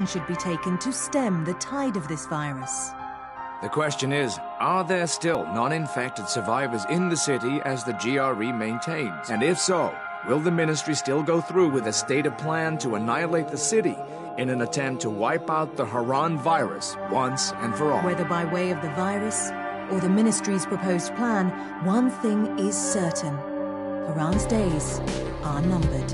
should be taken to stem the tide of this virus. The question is, are there still non-infected survivors in the city as the GRE maintains? And if so, will the Ministry still go through with a stated plan to annihilate the city in an attempt to wipe out the Haran virus once and for all? Whether by way of the virus or the Ministry's proposed plan, one thing is certain. Haran's days are numbered.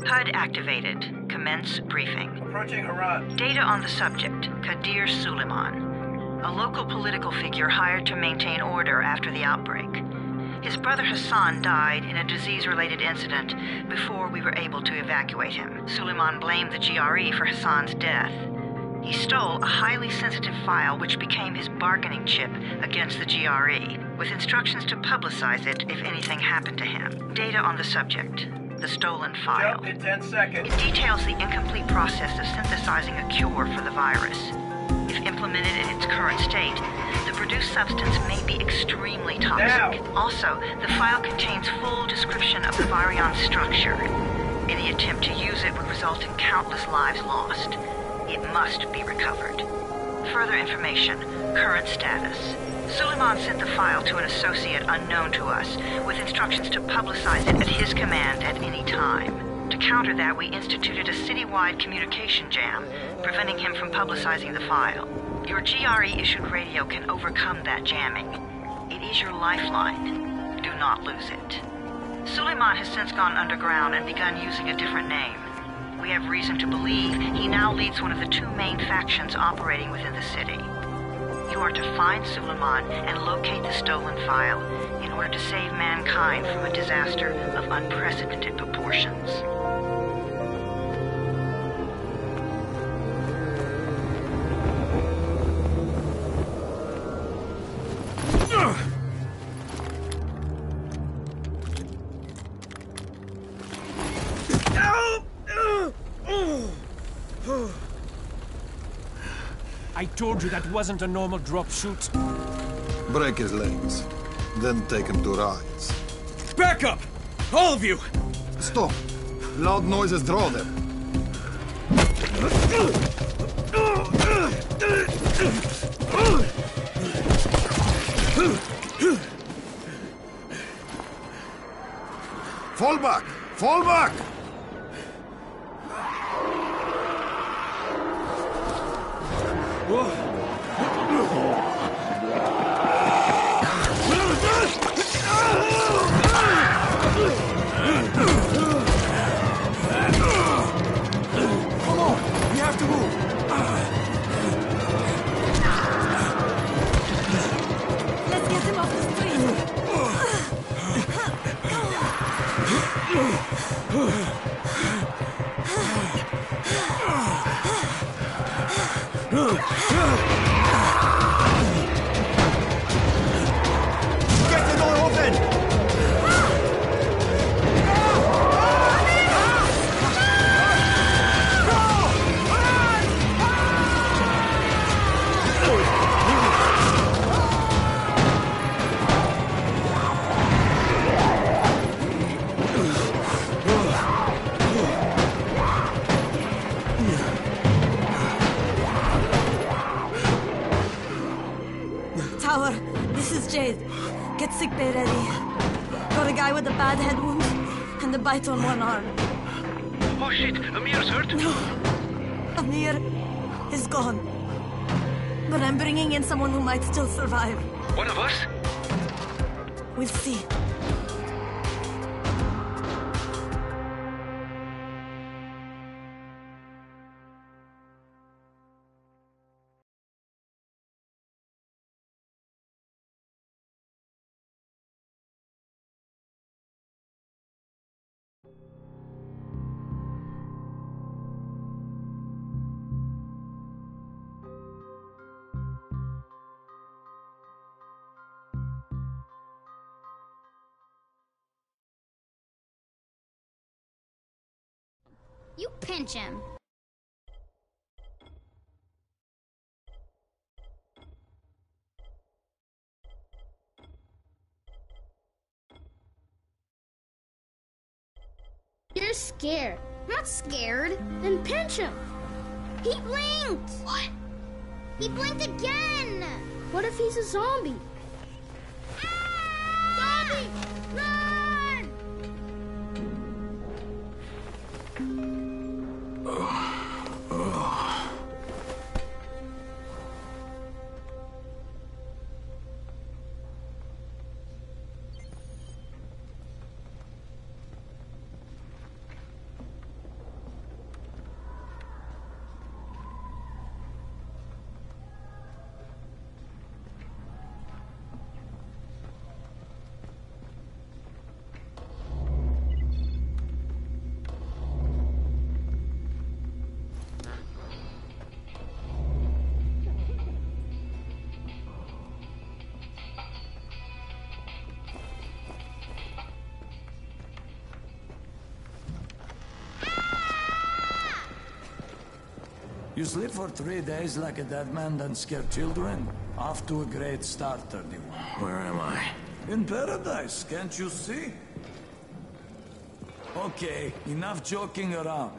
HUD activated. Commence briefing. Approaching Haran. Data on the subject, Kadir Suleiman, a local political figure hired to maintain order after the outbreak. His brother Hassan died in a disease-related incident before we were able to evacuate him. Suleiman blamed the GRE for Hassan's death. He stole a highly sensitive file which became his bargaining chip against the GRE, with instructions to publicize it if anything happened to him. Data on the subject. The stolen file. Jump in 10 seconds. It details the incomplete process of synthesizing a cure for the virus. If implemented in its current state, the produced substance may be extremely toxic. Now. Also, the file contains full description of the virion's structure. Any attempt to use it would result in countless lives lost. It must be recovered. Further information, current status. Suleiman sent the file to an associate unknown to us, with instructions to publicize it at his command at any time. To counter that, we instituted a citywide communication jam, preventing him from publicizing the file. Your GRE-issued radio can overcome that jamming. It is your lifeline. Do not lose it. Suleiman has since gone underground and begun using a different name. We have reason to believe he now leads one of the two main factions operating within the city. You are to find Suleiman and locate the stolen file in order to save mankind from a disaster of unprecedented proportions. I told you that wasn't a normal drop shoot. Break his legs, then take him to rides. Back up! All of you! Stop! Loud noises draw them. Fall back! Fall back! Come on! We have to move! Let's get him off the street! Get the door open! Tower, this is Jade. Get sickbay ready. Got a guy with a bad head wound and a bite on one arm. Oh shit, Amir's hurt. Amir is gone. But I'm bringing in someone who might still survive. One of us? We'll see. You pinch him. You're scared. I'm not scared. Then pinch him. He blinked. What? He blinked again. What if he's a zombie? Ah! Zombie! Run! You sleep for 3 days like a dead man, then scare children? Off to a great start, 31. Where am I? In paradise, can't you see? Okay, enough joking around.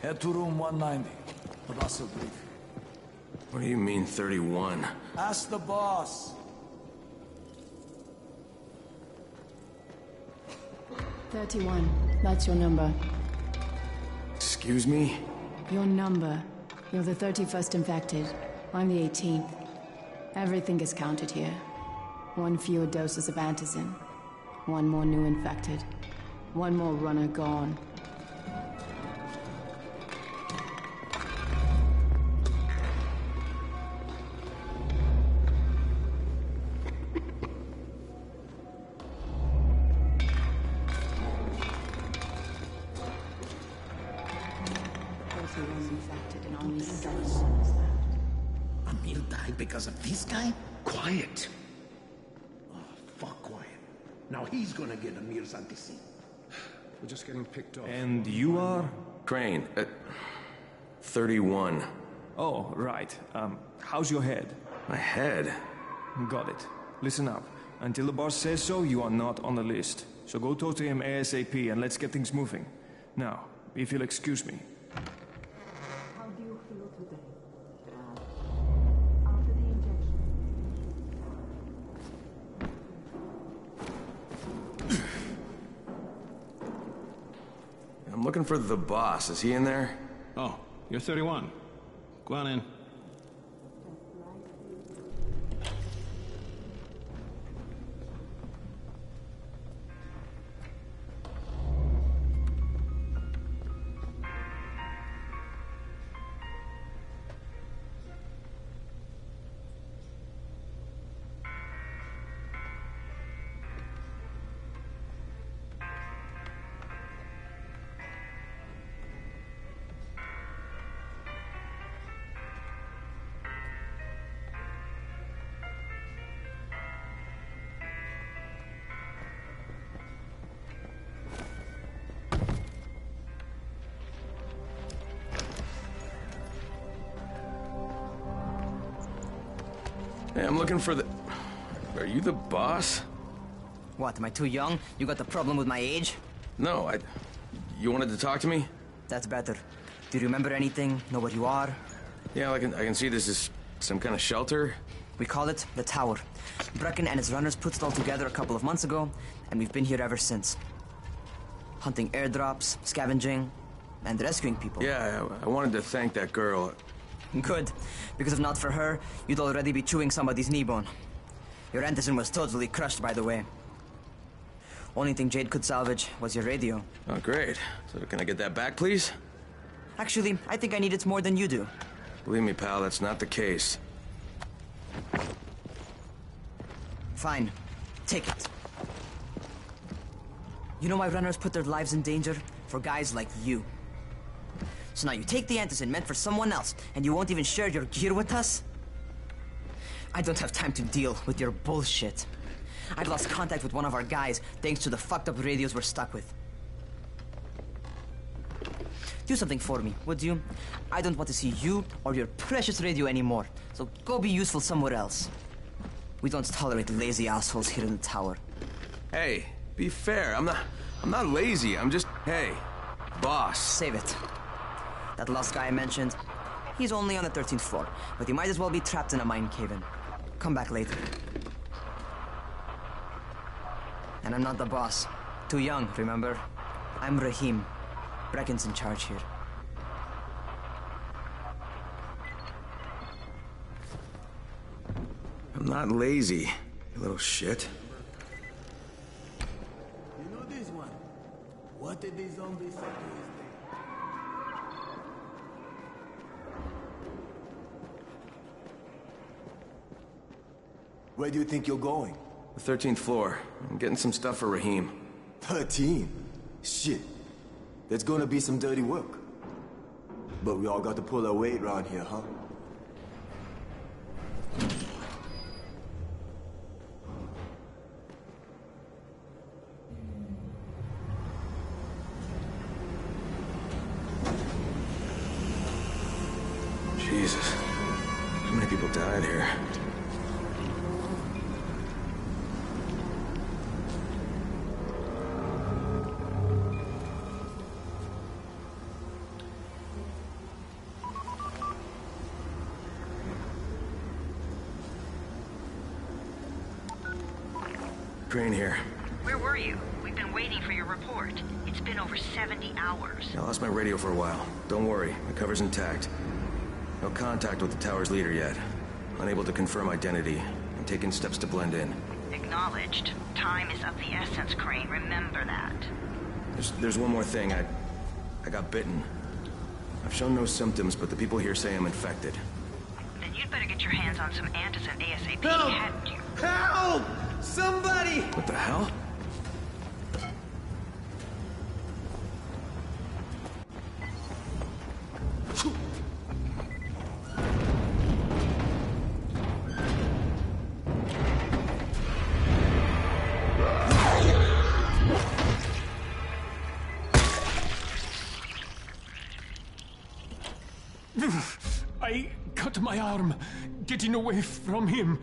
Head to room 190. The boss will brief you. What do you mean, 31? Ask the boss. 31. That's your number. Excuse me? Your number. You're the 31st infected. I'm the 18th. Everything is counted here. 1 fewer doses of antizin. 1 more new infected. 1 more runner gone. Amir died because of this guy? Quiet. Oh, fuck quiet. Now he's gonna get Amir's antizin. We're just getting picked off. And you are? Crane, 31. Oh, right. How's your head? My head? Got it. Listen up. Until the boss says so, you are not on the list. So go talk to him ASAP and let's get things moving. Now, if you'll excuse me. How do you feel today? After the injection. I'm looking for the boss. Is he in there? Oh, you're 31. Go on in. Hey, I'm looking for the... Are you the boss? What, am I too young? You got the problem with my age? No, You wanted to talk to me? That's better. Do you remember anything? Know where you are? Yeah, I can see this is some kind of shelter. We call it the Tower. Brecken and his runners put it all together a couple of months ago, and we've been here ever since. Hunting airdrops, scavenging, and rescuing people. Yeah, I wanted to thank that girl. Good, because if not for her, you'd already be chewing somebody's knee bone. Your Anderson was totally crushed, by the way. Only thing Jade could salvage was your radio. Oh, great. So can I get that back, please? Actually, I think I need it more than you do. Believe me, pal, that's not the case. Fine. Take it. You know why runners put their lives in danger? For guys like you. So now you take the Anderson meant for someone else, and you won't even share your gear with us? I don't have time to deal with your bullshit. I'd lost contact with one of our guys thanks to the fucked up radios we're stuck with. Do something for me, would you? I don't want to see you or your precious radio anymore, so go be useful somewhere else. We don't tolerate lazy assholes here in the tower. Hey, be fair. I'm not lazy. I'm just, hey, boss. Save it. That last guy I mentioned, he's only on the 13th floor, but he might as well be trapped in a mine cave-in. Come back later. And I'm not the boss. Too young, remember? I'm Rahim. Brecken's in charge here. I'm not lazy, you little shit. You know this one? What did these zombies say to his name? Where do you think you're going? The 13th floor. I'm getting some stuff for Rahim. 13? Shit. There's gonna be some dirty work. But we all got to pull our weight around here, huh? Jesus. How many people died here? Crane here. Where were you? We've been waiting for your report. It's been over 70 hours. I lost my radio for a while. Don't worry, my cover's intact. No contact with the tower's leader yet. Unable to confirm identity. I'm taking steps to blend in. Acknowledged. Time is of the essence, Crane. Remember that. There's one more thing. I got bitten. I've shown no symptoms, but the people here say I'm infected. Then you'd better get your hands on some Anderson ASAP, Help! hadn't you? Help! Somebody! What the hell? I cut my arm, getting away from him.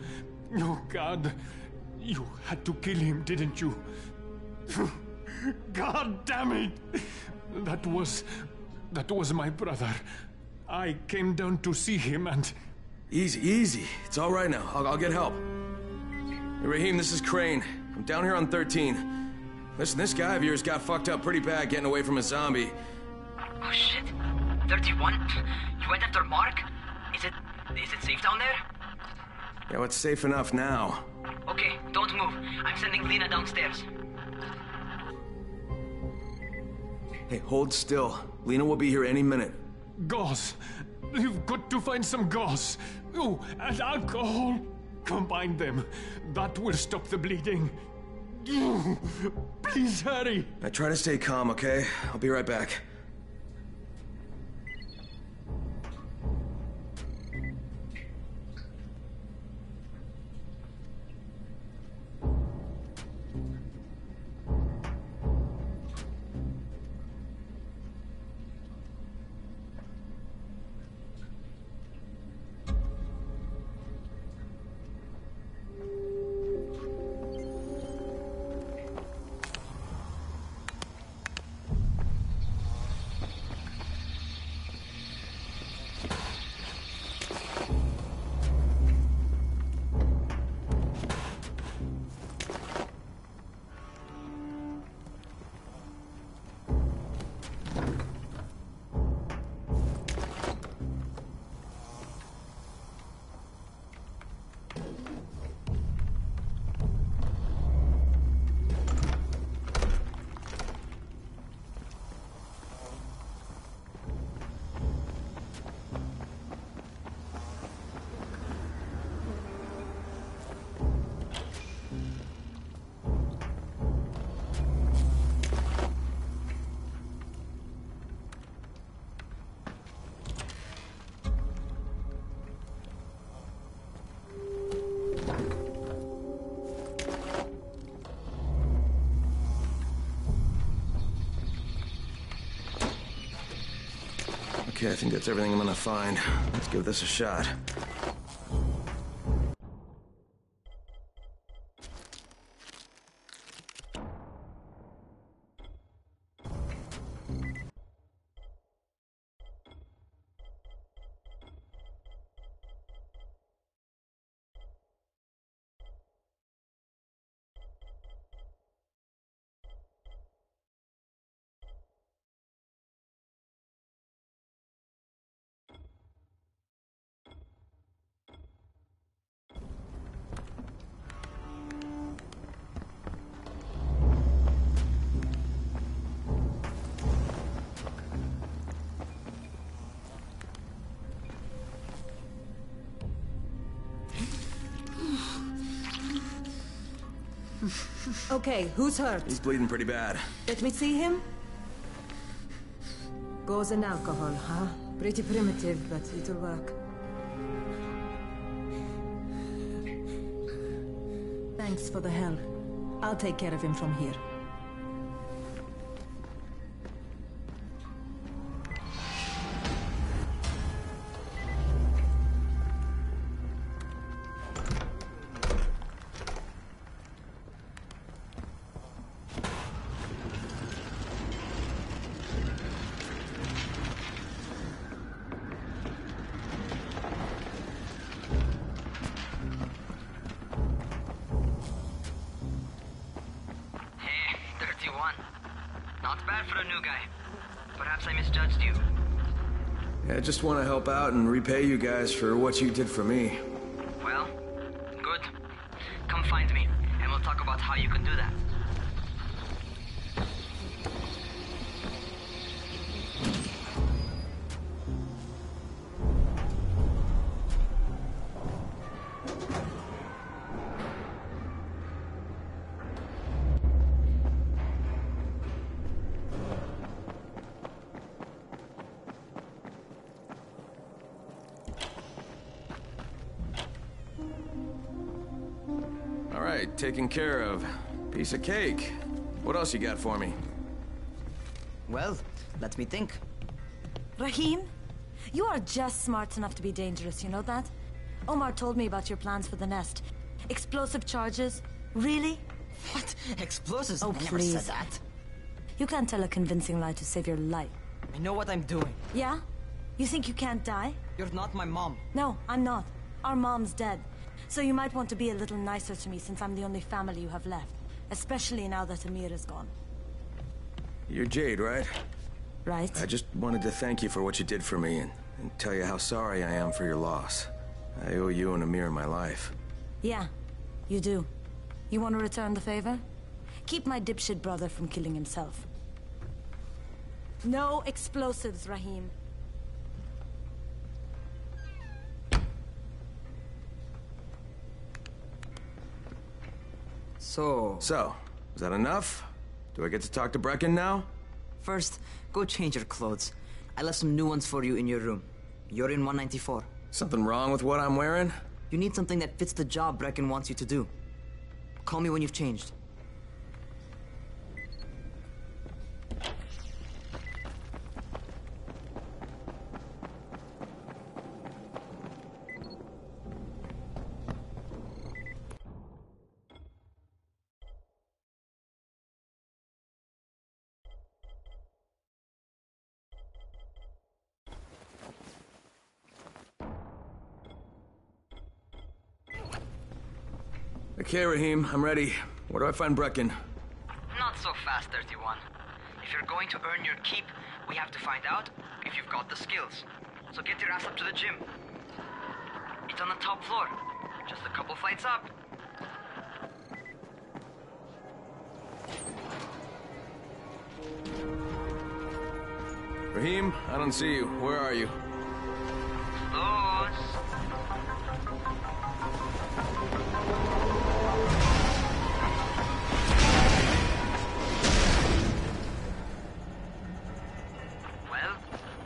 Oh, God. You had to kill him, didn't you? God damn it! That was my brother. I came down to see him and... Easy. It's all right now. I'll get help. Hey, Rahim, this is Crane. I'm down here on 13. Listen, this guy of yours got fucked up pretty bad getting away from a zombie. Oh, shit. 31? You went after Mark? Is it safe down there? Yeah, well, it's safe enough now. Okay, don't move. I'm sending Lena downstairs. Hey, hold still. Lena will be here any minute. Gauze. You've got to find some gauze. Oh, and alcohol. Combine them. That will stop the bleeding. Please hurry. Now try to stay calm, okay? I'll be right back. Okay, I think that's everything I'm gonna find. Let's give this a shot. Okay, who's hurt? He's bleeding pretty bad. Let me see him. Gauze and alcohol, huh? Pretty primitive, but it'll work. Thanks for the help. I'll take care of him from here. Not bad for a new guy. Perhaps I misjudged you. Yeah, I just want to help out and repay you guys for what you did for me. Well, good. Come find me, and we'll talk about how you can do that. Taken care of. Piece of cake. What else you got for me? Well, let me think. Rahim, you are just smart enough to be dangerous, you know that? Omar told me about your plans for the nest. Explosive charges? Really? What? Explosives? Oh, I never please. said that. You can't tell a convincing lie to save your life. I know what I'm doing. Yeah? You think you can't die? You're not my mom. No, I'm not. Our mom's dead. So you might want to be a little nicer to me since I'm the only family you have left. Especially now that Amir is gone. You're Jade, right? Right. I just wanted to thank you for what you did for me and tell you how sorry I am for your loss. I owe you and Amir my life. Yeah, you do. You want to return the favor? Keep my dipshit brother from killing himself. No explosives, Rahim. So, is that enough? Do I get to talk to Brecken now? First, go change your clothes. I left some new ones for you in your room. You're in 194. Something wrong with what I'm wearing? You need something that fits the job Brecken wants you to do. Call me when you've changed. Okay, Rahim, I'm ready. Where do I find Brecken? Not so fast, 31. If you're going to earn your keep, we have to find out if you've got the skills. So get your ass up to the gym. It's on the top floor. Just a couple flights up. Rahim, I don't see you. Where are you? Close. Well,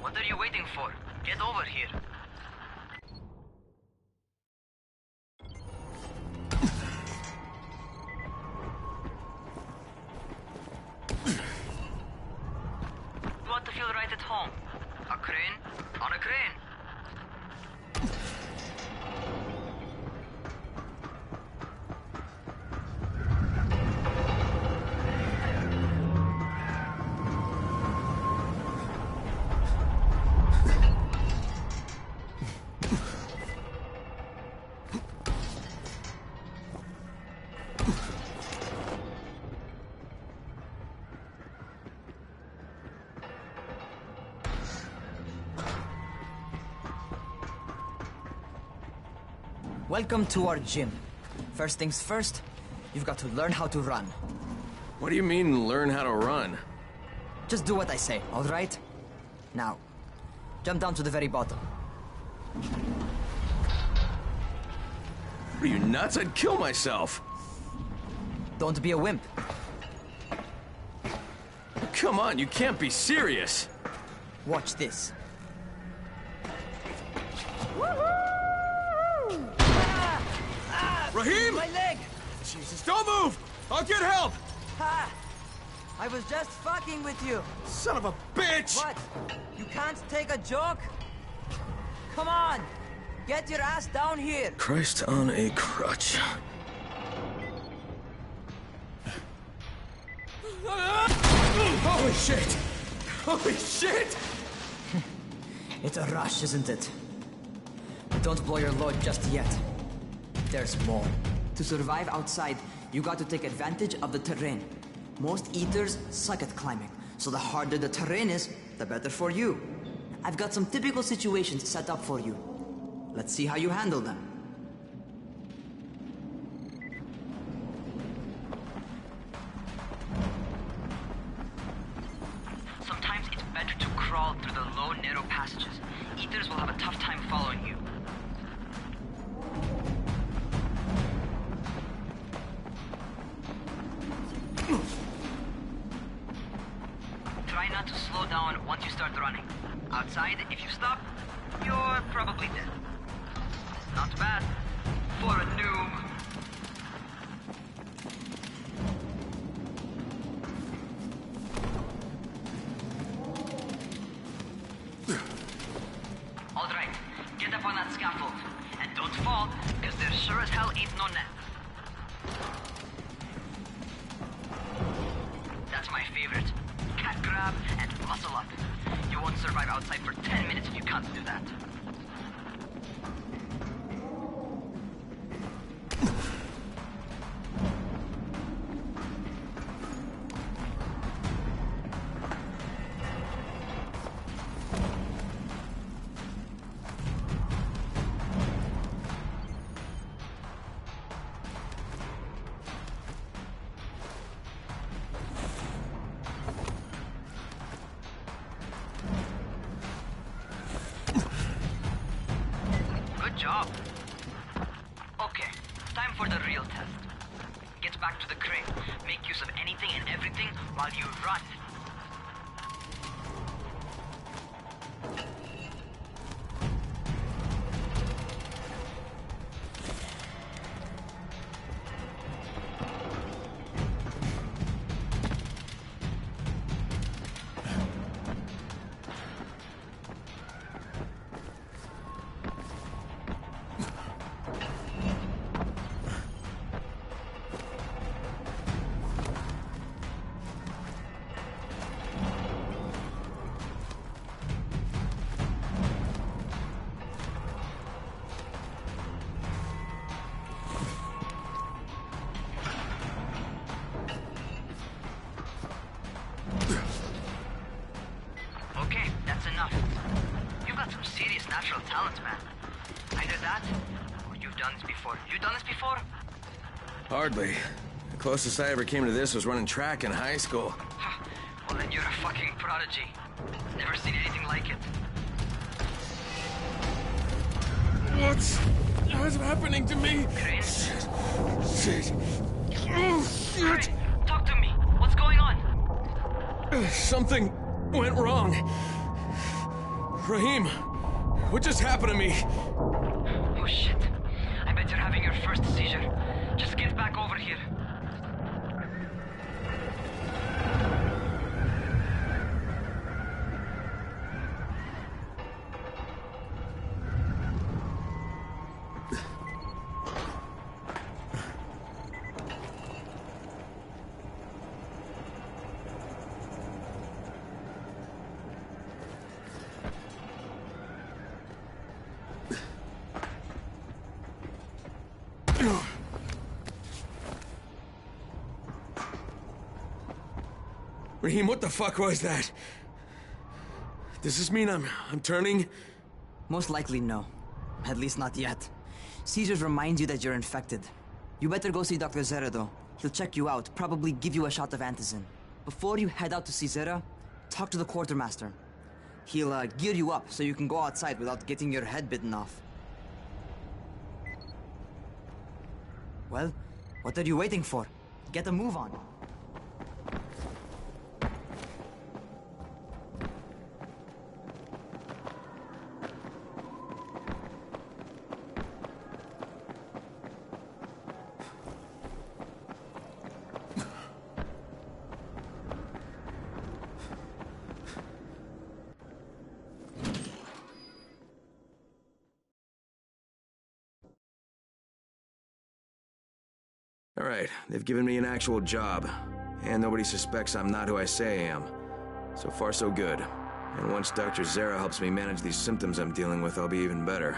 what are you waiting for? Get over here. You want to feel right at home? A crane, On a crane. Welcome to our gym. First things first, you've got to learn how to run. What do you mean, learn how to run? Just do what I say, all right? Now, jump down to the very bottom. Are you nuts? I'd kill myself. Don't be a wimp. Come on, you can't be serious. Watch this. Raheem! My leg! Jesus, don't move! I'll get help! Ha! I was just fucking with you. Son of a bitch! What? You can't take a joke? Come on! Get your ass down here! Christ on a crutch. Holy shit! Holy shit! It's a rush, isn't it? But don't blow your load just yet. There's more. To survive outside, you got to take advantage of the terrain. Most eaters suck at climbing, so the harder the terrain is, the better for you. I've got some typical situations set up for you. Let's see how you handle them. Sometimes it's better to crawl through the low, narrow passages. Eaters will have a tough time following you. Try not to slow down once you start running. Outside, if you stop, you're probably dead. Not bad for a noob. All right, get up on that scaffold. And don't fall, because there sure as hell ain't no net. That's my favorite. Cat grab and muscle up. You won't survive outside for 10 minutes if you can't do that. Job. Okay, time for the real test. Get back to the crane. Make use of anything and everything while you run. Okay, that's enough. You've got some serious natural talent, man. Either that, or you've done this before. You done this before? Hardly. The closest I ever came to this was running track in high school. Well, then you're a fucking prodigy. Never seen anything like it. What's happening to me? Crane? Shit. Oh, shit. Crane, talk to me. What's going on? Something went wrong. Raheem, what just happened to me? Oh, shit. I bet you're having your first seizure. Just get back over here. Raheem, what the fuck was that? Does this mean I'm turning? Most likely no. At least not yet. Caesars reminds you that you're infected. You better go see Dr. Zera though. He'll check you out, probably give you a shot of antizin. Before you head out to see Zera, talk to the quartermaster. He'll gear you up so you can go outside without getting your head bitten off. Well, what are you waiting for? Get a move on. Alright, they've given me an actual job. And nobody suspects I'm not who I say I am. So far, so good. And once Dr. Zera helps me manage these symptoms I'm dealing with, I'll be even better.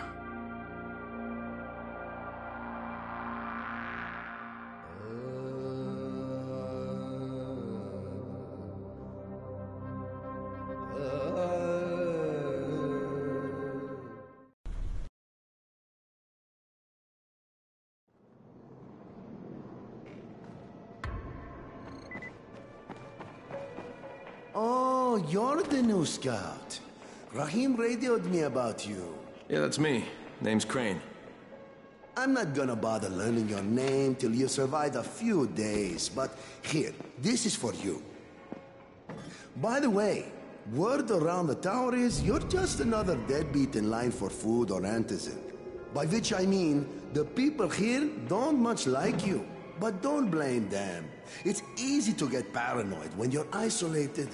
Oh, you're the new scout. Raheem radioed me about you. Yeah, that's me. Name's Crane. I'm not gonna bother learning your name till you survive a few days, but here, this is for you. By the way, word around the tower is you're just another deadbeat in line for food or antizin. By which I mean, the people here don't much like you. But don't blame them. It's easy to get paranoid when you're isolated.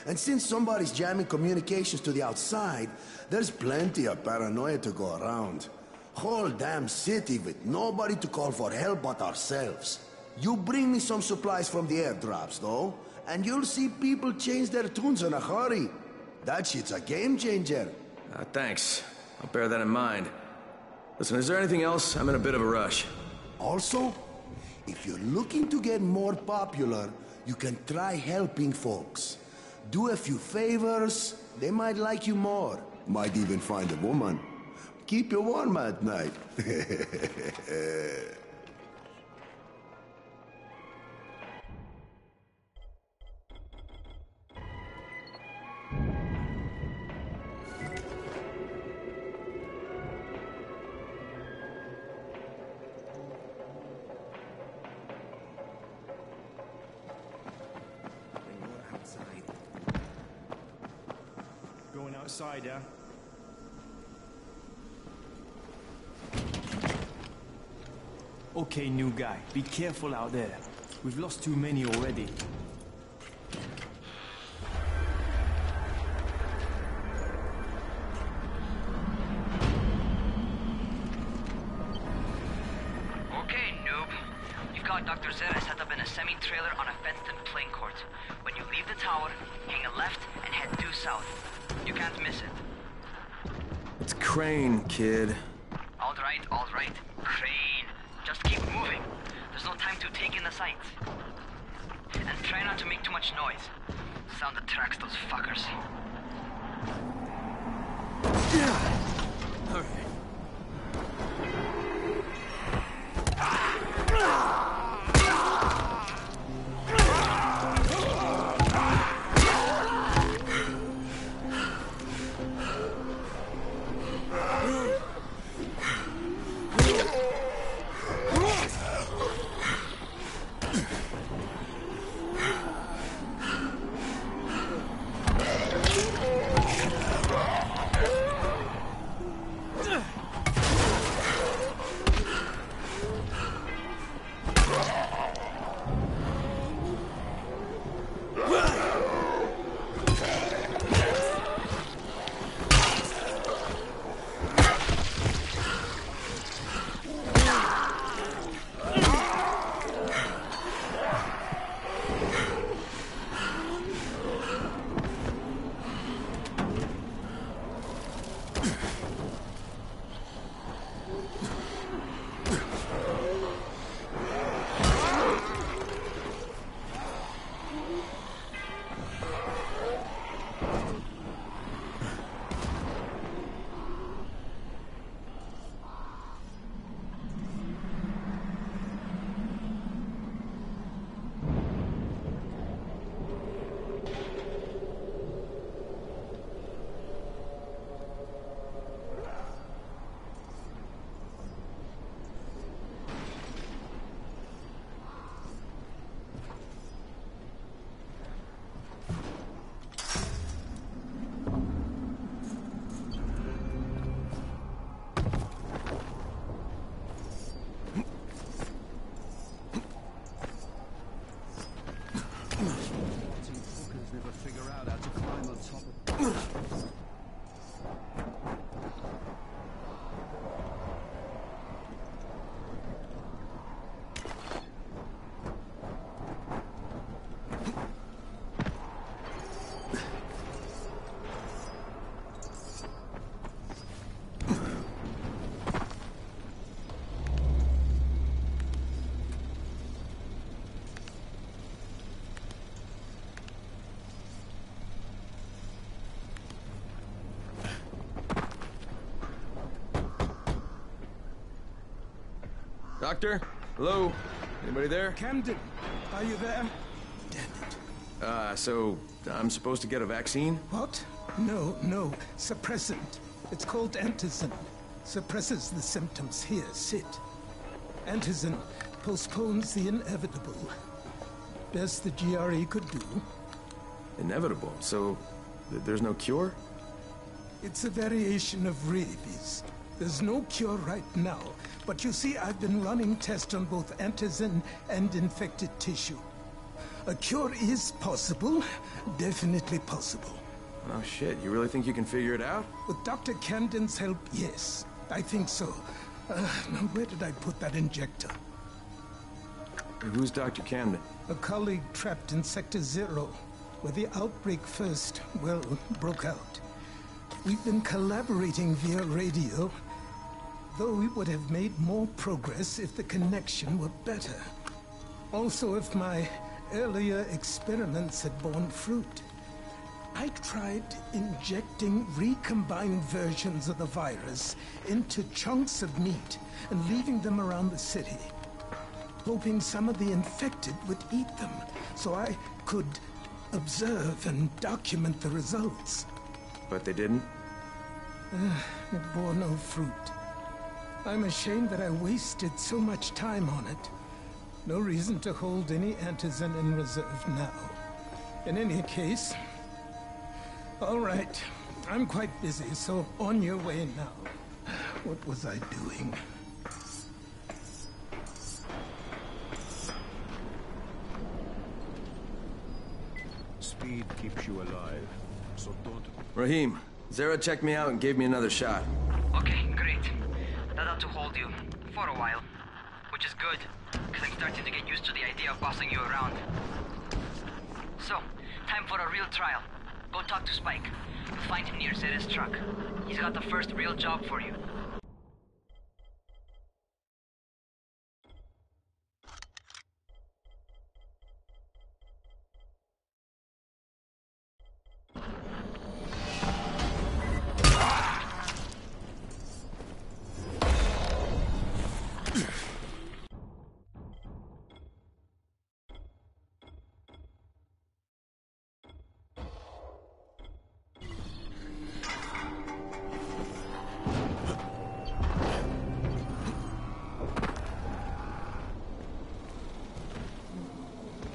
And since somebody's jamming communications to the outside, there's plenty of paranoia to go around. Whole damn city with nobody to call for help but ourselves. You bring me some supplies from the airdrops, though, and you'll see people change their tunes in a hurry. That shit's a game changer. Thanks. I'll bear that in mind. Listen, is there anything else? I'm in a bit of a rush. Also, if you're looking to get more popular, you can try helping folks. Do a few favors, they might like you more. Might even find a woman. Keep you warm at night. Going outside, yeah? Okay, new guy. Be careful out there. We've lost too many already. Okay, noob. You've got Dr. Zera set up in a semi-trailer on a fenced-in playing court. When you leave the tower, hang a left and head due south. You can't miss it. It's Crane, kid. All right. Crane. Just keep moving. There's no time to take in the sights. And try not to make too much noise. Sound attracts those fuckers. All right. Doctor? Hello? Anybody there? Camden, are you there? Damn it. So I'm supposed to get a vaccine? What? No. Suppressant. It's called antizin. Suppresses the symptoms. Here, sit. Antizin postpones the inevitable. Best the GRE could do. Inevitable? So there's no cure? It's a variation of rabies. There's no cure right now, but you see, I've been running tests on both antizin and infected tissue. A cure is possible, definitely possible. Oh shit, you really think you can figure it out? With Dr. Camden's help, yes. I think so. Now where did I put that injector? Who's Dr. Camden? A colleague trapped in Sector 0, where the outbreak first, well, broke out. We've been collaborating via radio, though we would have made more progress if the connection were better. Also, if my earlier experiments had borne fruit. I tried injecting recombined versions of the virus into chunks of meat and leaving them around the city, hoping some of the infected would eat them so I could observe and document the results. But they didn't? It bore no fruit. I'm ashamed that I wasted so much time on it. No reason to hold any antizin in reserve now. In any case, all right, I'm quite busy, so on your way now. What was I doing? Speed keeps you alive, so don't... Rahim, Zara checked me out and gave me another shot. Okay, great. That ought to hold you. For a while. Which is good, because I'm starting to get used to the idea of bossing you around. So, time for a real trial. Go talk to Spike. You'll find him near Zera's truck. He's got the first real job for you.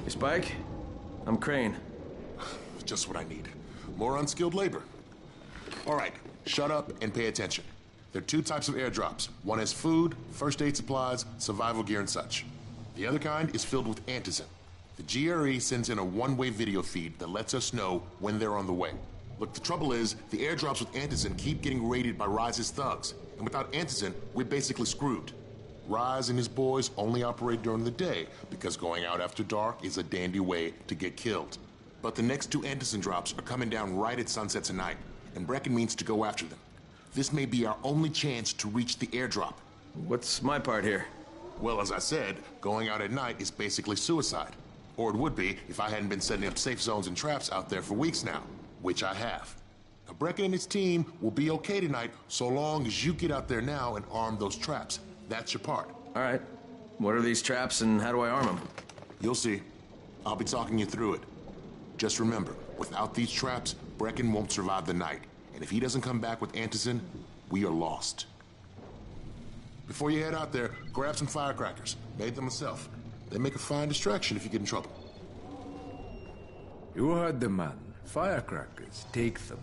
Spike? I'm Crane. Just what I need. More unskilled labor. All right, shut up and pay attention. There are two types of airdrops. One has food, first aid supplies, survival gear, and such. The other kind is filled with antizin. The GRE sends in a one-way video feed that lets us know when they're on the way. Look, the trouble is, the airdrops with antizin keep getting raided by Rise's thugs, and without antizin, we're basically screwed. Rise and his boys only operate during the day because going out after dark is a dandy way to get killed. But the next two antizin drops are coming down right at sunset tonight, and Brecken means to go after them. This may be our only chance to reach the airdrop. What's my part here? Well, as I said, going out at night is basically suicide. Or it would be if I hadn't been setting up safe zones and traps out there for weeks now, which I have. Now, Brecken and his team will be okay tonight so long as you get out there now and arm those traps. That's your part. All right. What are these traps and how do I arm them? You'll see. I'll be talking you through it. Just remember, without these traps, Brecken won't survive the night. And if he doesn't come back with antizin, we are lost. Before you head out there, grab some firecrackers. Made them myself. They make a fine distraction if you get in trouble. You heard the man. Firecrackers. Take them.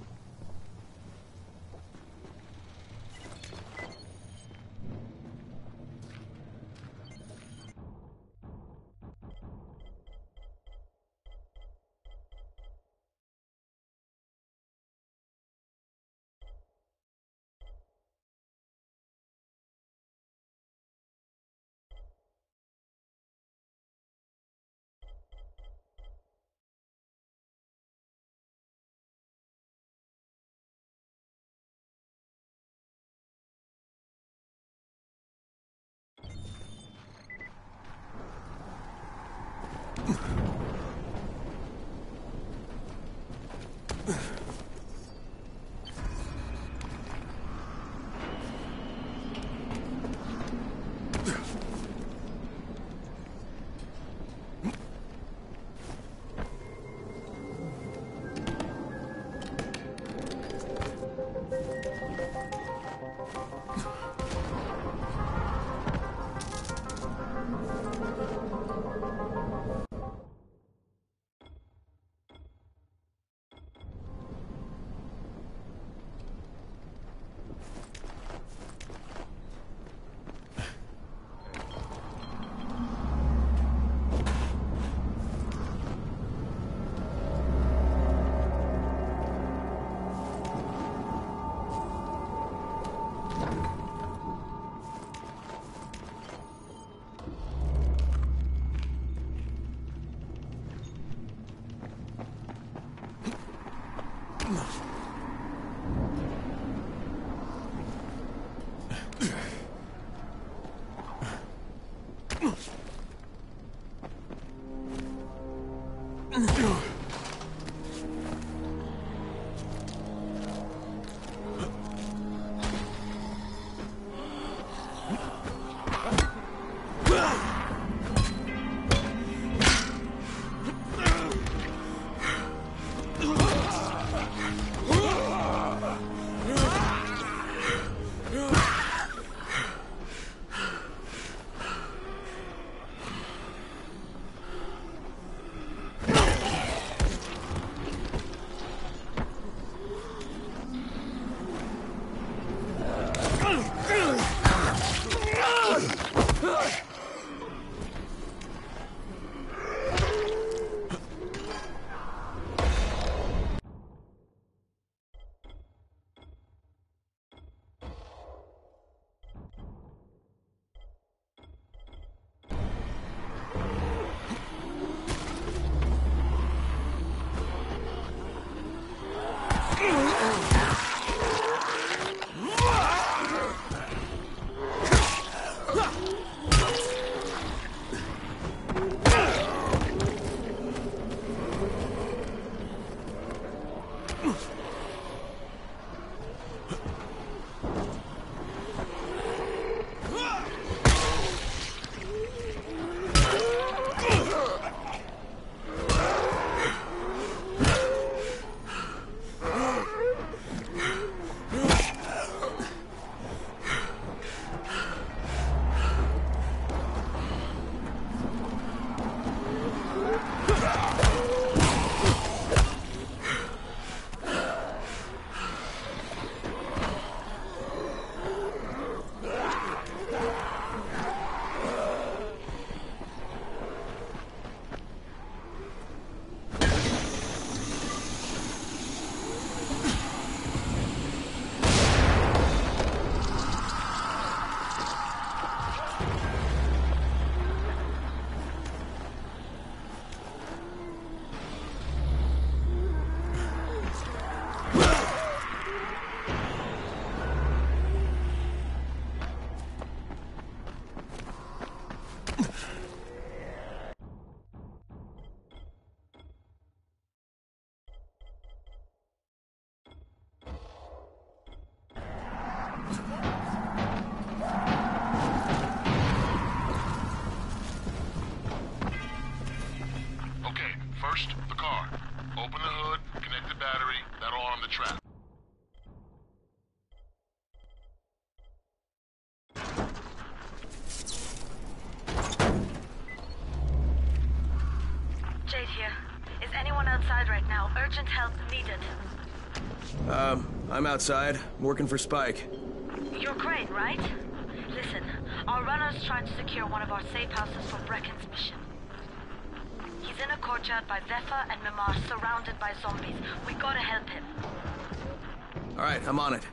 trap. Jade here. Is anyone outside right now? Urgent help needed. I'm outside, working for Spike. You're Crane, right? Listen, our runner's trying to secure one of our safe houses for Brecken's mission. He's in a courtyard by Vefa and Mimar, surrounded by zombies. We gotta help him. Alright, I'm on it.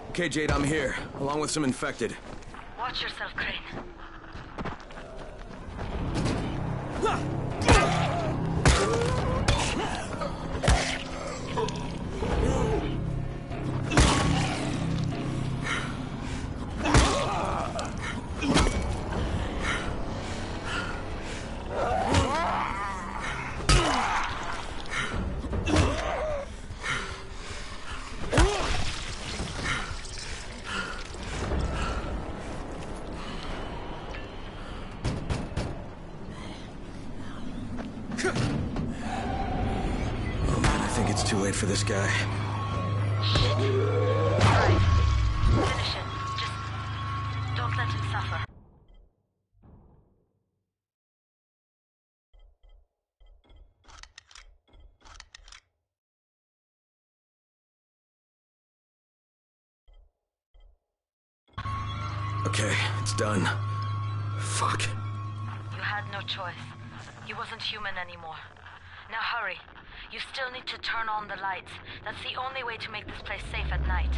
Okay, Jade, I'm here, along with some infected. Watch yourself, Crane. Too late for this guy. Right. Finish it. Just don't let him suffer. Okay, it's done. Fuck. You had no choice. He wasn't human anymore. Now hurry. You still need to turn on the lights. That's the only way to make this place safe at night.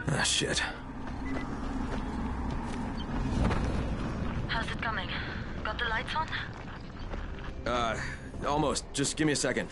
Ah, shit. How's it coming? Got the lights on? Almost. Just give me a second.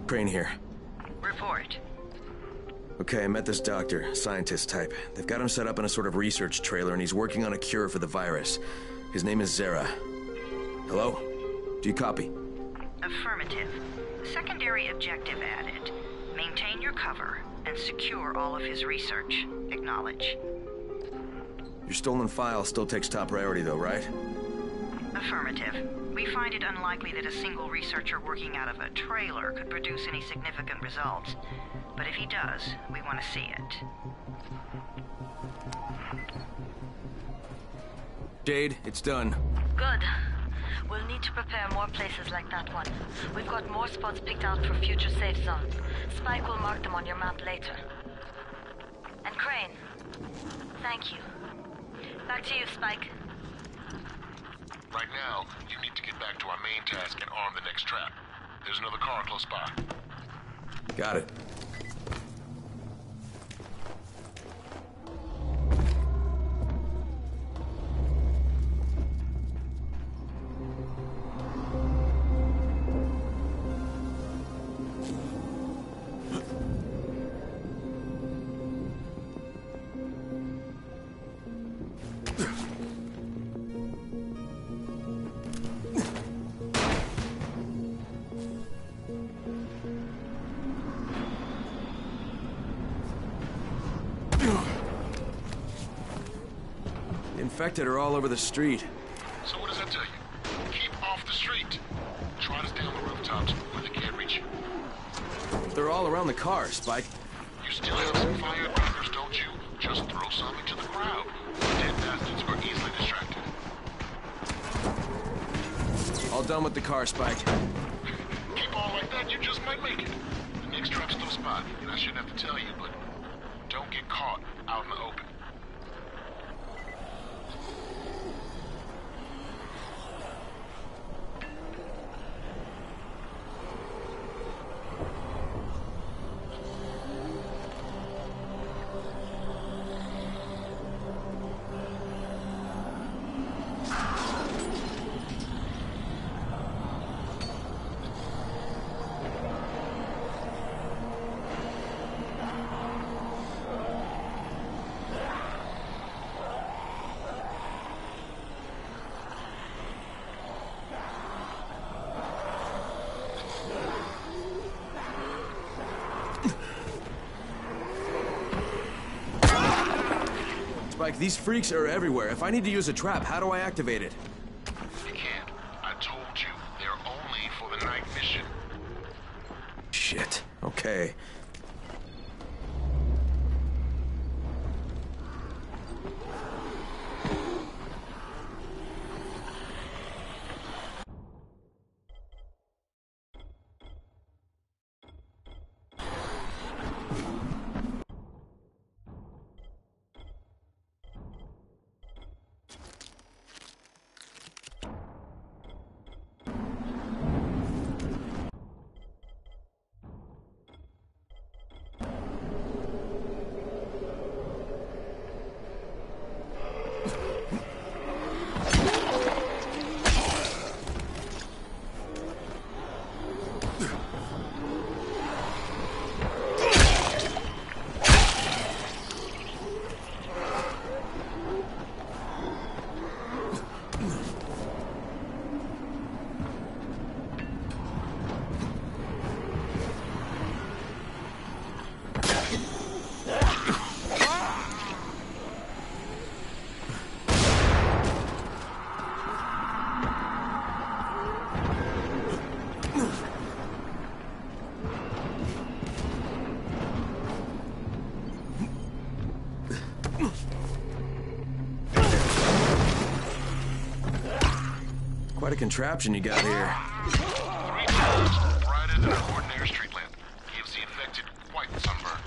Crane here. Report. Okay, I met this doctor, scientist type. They've got him set up in a sort of research trailer, and he's working on a cure for the virus. His name is Zera. Hello? Do you copy? Affirmative. Secondary objective added. Maintain your cover and secure all of his research. Acknowledge. Your stolen file still takes top priority, though, right? Affirmative. We find it unlikely that a single researcher working out of a trailer could produce any significant results. But if he does, we want to see it. Jade, it's done. Good. We'll need to prepare more places like that one. We've got more spots picked out for future safe zones. Spike will mark them on your map later. And Crane, thank you. Back to you, Spike. Right now, you need to get back to our main task and arm the next trap. There's another car close by. Got it. infected are all over the street. So what does that tell you? Keep off the street. Try to stay on the rooftops where they can't reach you. They're all around the car, Spike. You still have some firecrackers, don't you? Just throw some into the crowd. Dead bastards are easily distracted. All done with the car, Spike. Keep on like that, you just might make it. The next trap's no spot, and I shouldn't have to tell you, but don't get caught out in the open. Spike, these freaks are everywhere. If I need to use a trap, how do I activate it? You can't. I told you, they're only for the night mission. Shit. Okay. Quite a contraption you got here. 3 times brighter than an ordinary street lamp. Gives the infected quite the sunburn.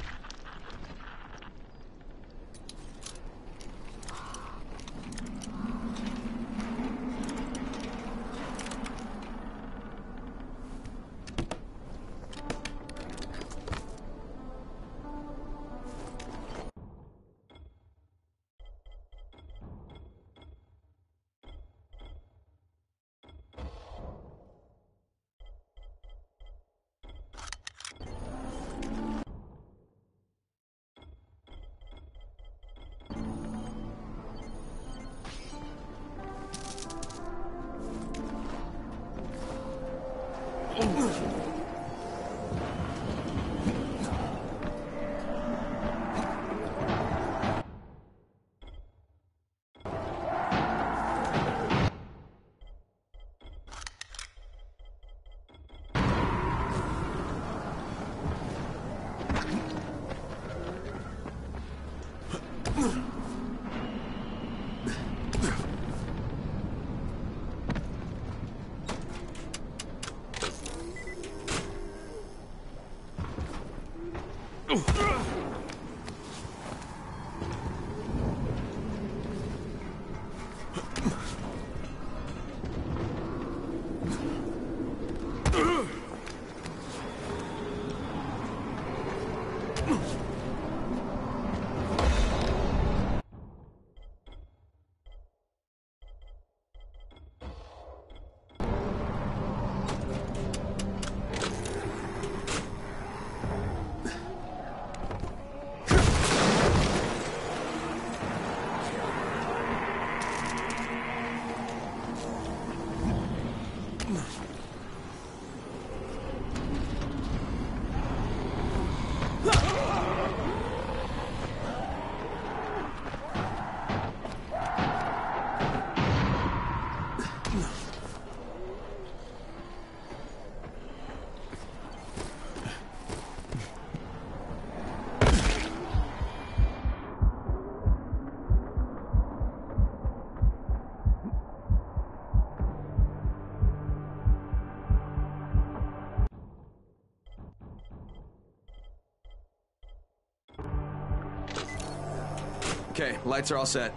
Okay, lights are all set.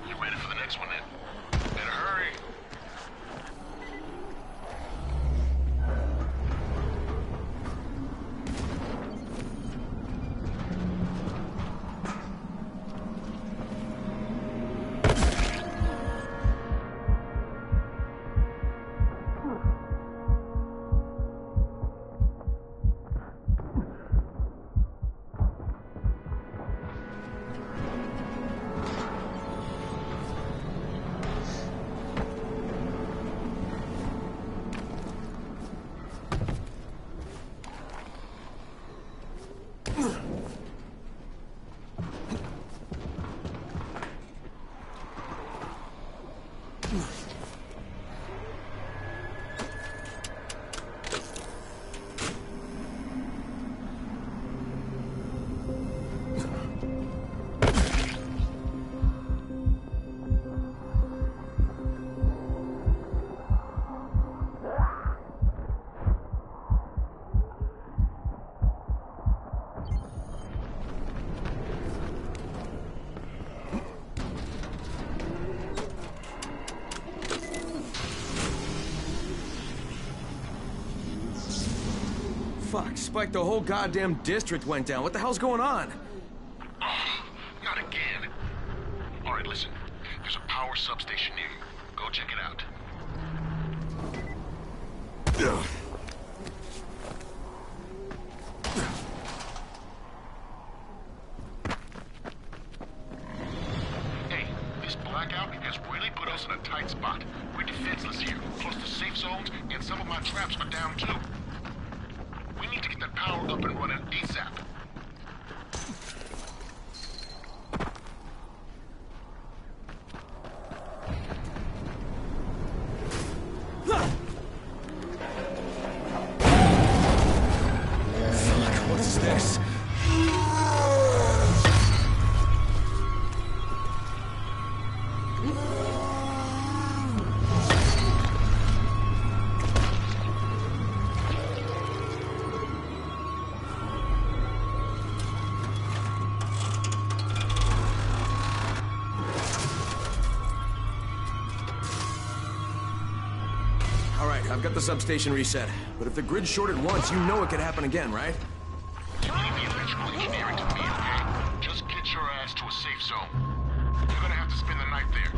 You ready for the next one then? Better hurry. Fuck, Spike, the whole goddamn district went down. What the hell's going on? Oh, not again. All right, listen. There's a power substation near you. Go check it out. Hey, this blackout has really put us in a tight spot. We're defenseless here. Plus the safe zones and some of my traps are down too. We need to get that power up and running ASAP. Fuck, what's this? I've got the substation reset, but if the grid's shorted once, you know it could happen again, right? You leave the electrical engineering to me, okay? Just get your ass to a safe zone. You're gonna have to spend the night there.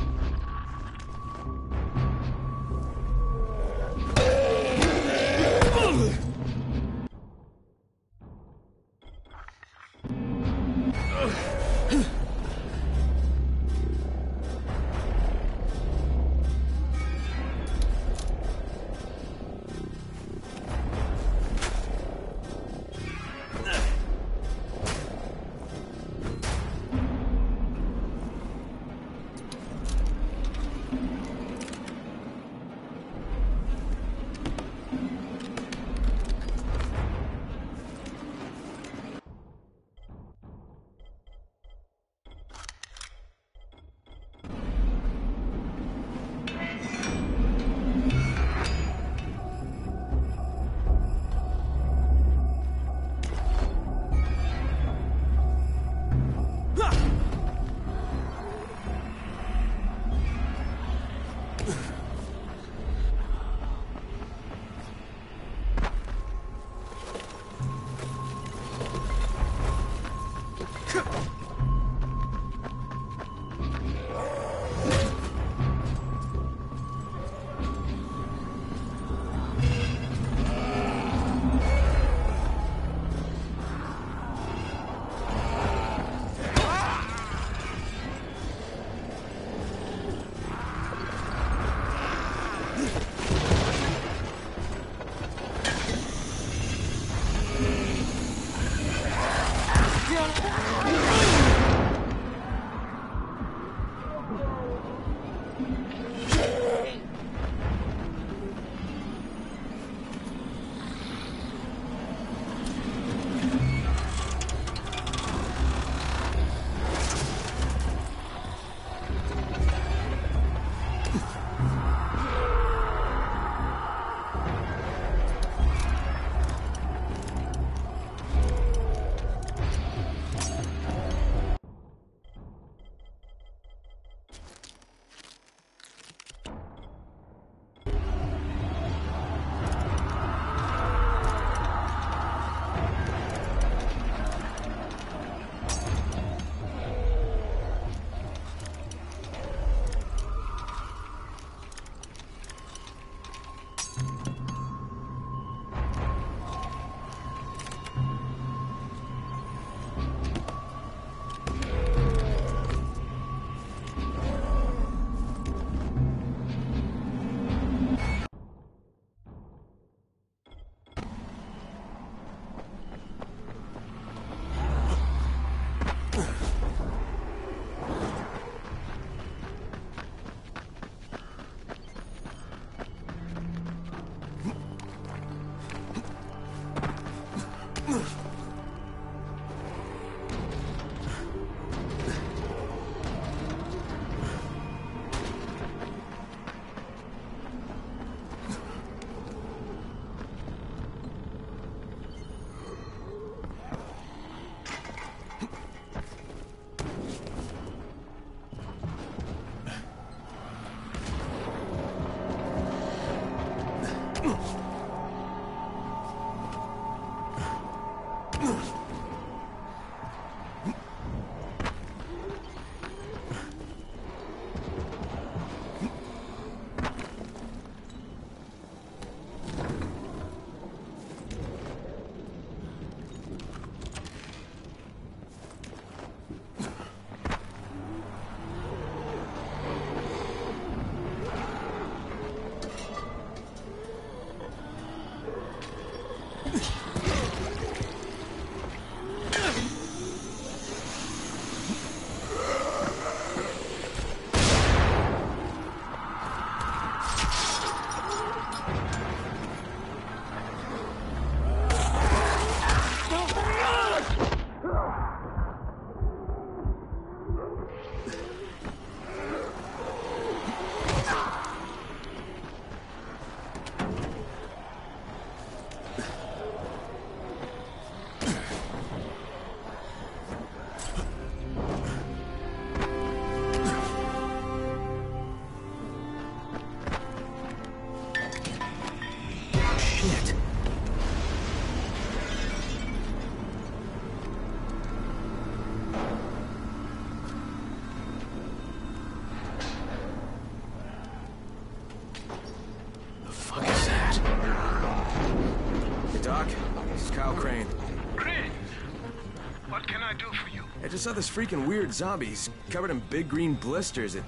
just saw this freaking weird zombie. He's covered in big green blisters. It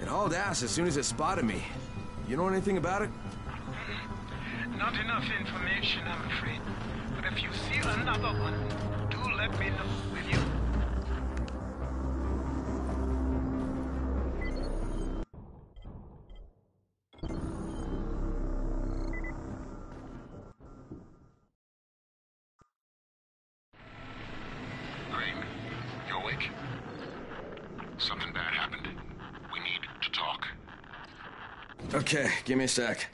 hauled ass as soon as it spotted me. You know anything about it? Not enough information, I'm afraid. But if you see another one, do let me know, will you? Crane, you awake? Something bad happened. We need to talk. Okay, give me a sec.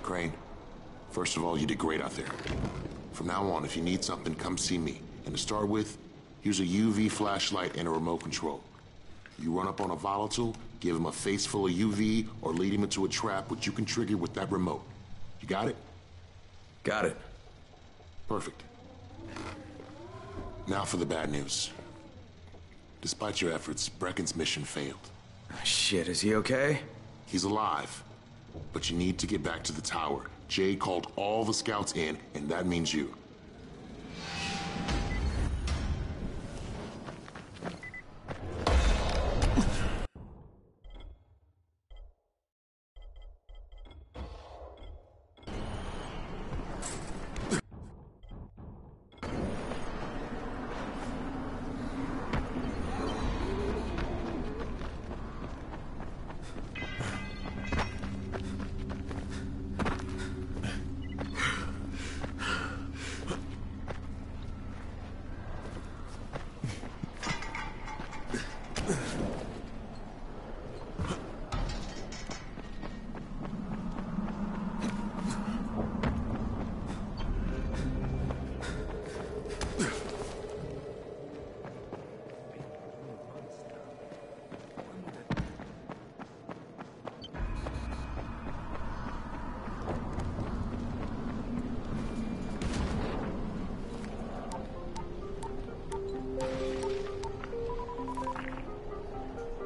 Crane, first of all, you did great out there. From now on, if you need something, come see me. And to start with, here's a UV flashlight and a remote control. You run up on a volatile, give him a face full of UV, or lead him into a trap which you can trigger with that remote. You got it? Got it. Perfect. Now for the bad news. Despite your efforts, Brecken's mission failed. Shit, is he okay? He's alive. But you need to get back to the tower. Jay called all the scouts in, and that means you.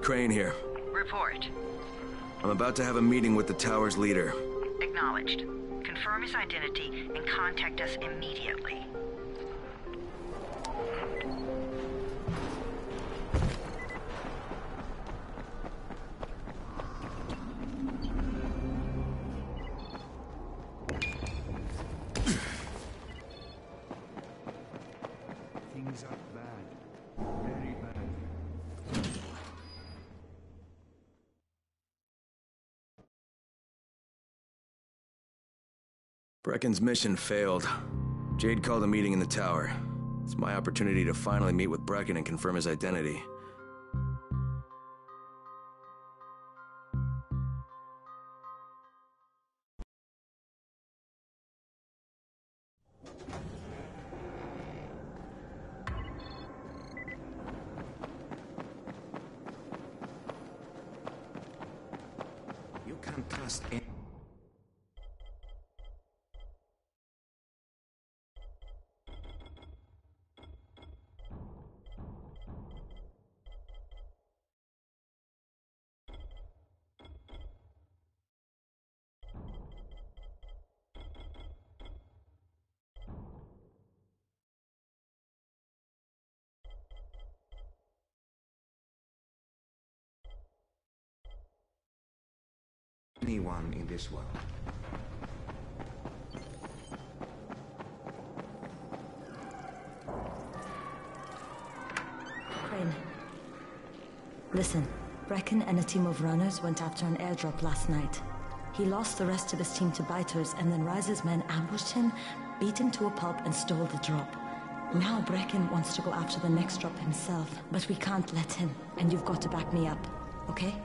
Crane here. Report. I'm about to have a meeting with the tower's leader. Acknowledged. Confirm his identity and contact us immediately. Brecken's mission failed. Jade called a meeting in the tower. It's my opportunity to finally meet with Brecken and confirm his identity. You can't trust it. Anyone in this world. Crane. Listen, Brecken and a team of runners went after an airdrop last night. He lost the rest of his team to biters, and then Rise's men ambushed him, beat him to a pulp, and stole the drop. Now Brecken wants to go after the next drop himself, but we can't let him, and you've got to back me up, okay?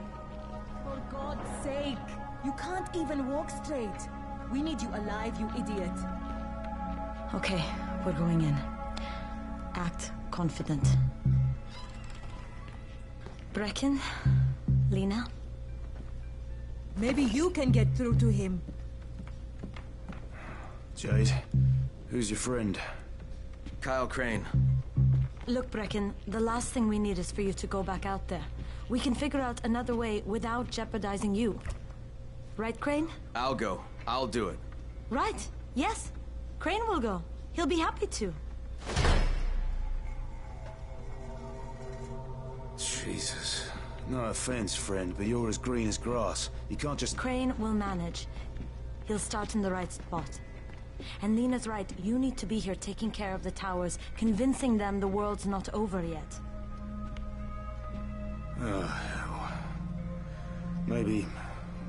For God's sake! You can't even walk straight. We need you alive, you idiot. Okay, we're going in. Act confident. Brecken? Lena? Maybe you can get through to him. Jade, who's your friend? Kyle Crane. Look, Brecken, the last thing we need is for you to go back out there. We can figure out another way without jeopardizing you. Right, Crane? I'll go. I'll do it. Right. Yes. Crane will go. He'll be happy to. Jesus. No offense, friend, but you're as green as grass. You can't just... Crane will manage. He'll start in the right spot. And Lena's right. You need to be here taking care of the towers, convincing them the world's not over yet. Oh, hell. Maybe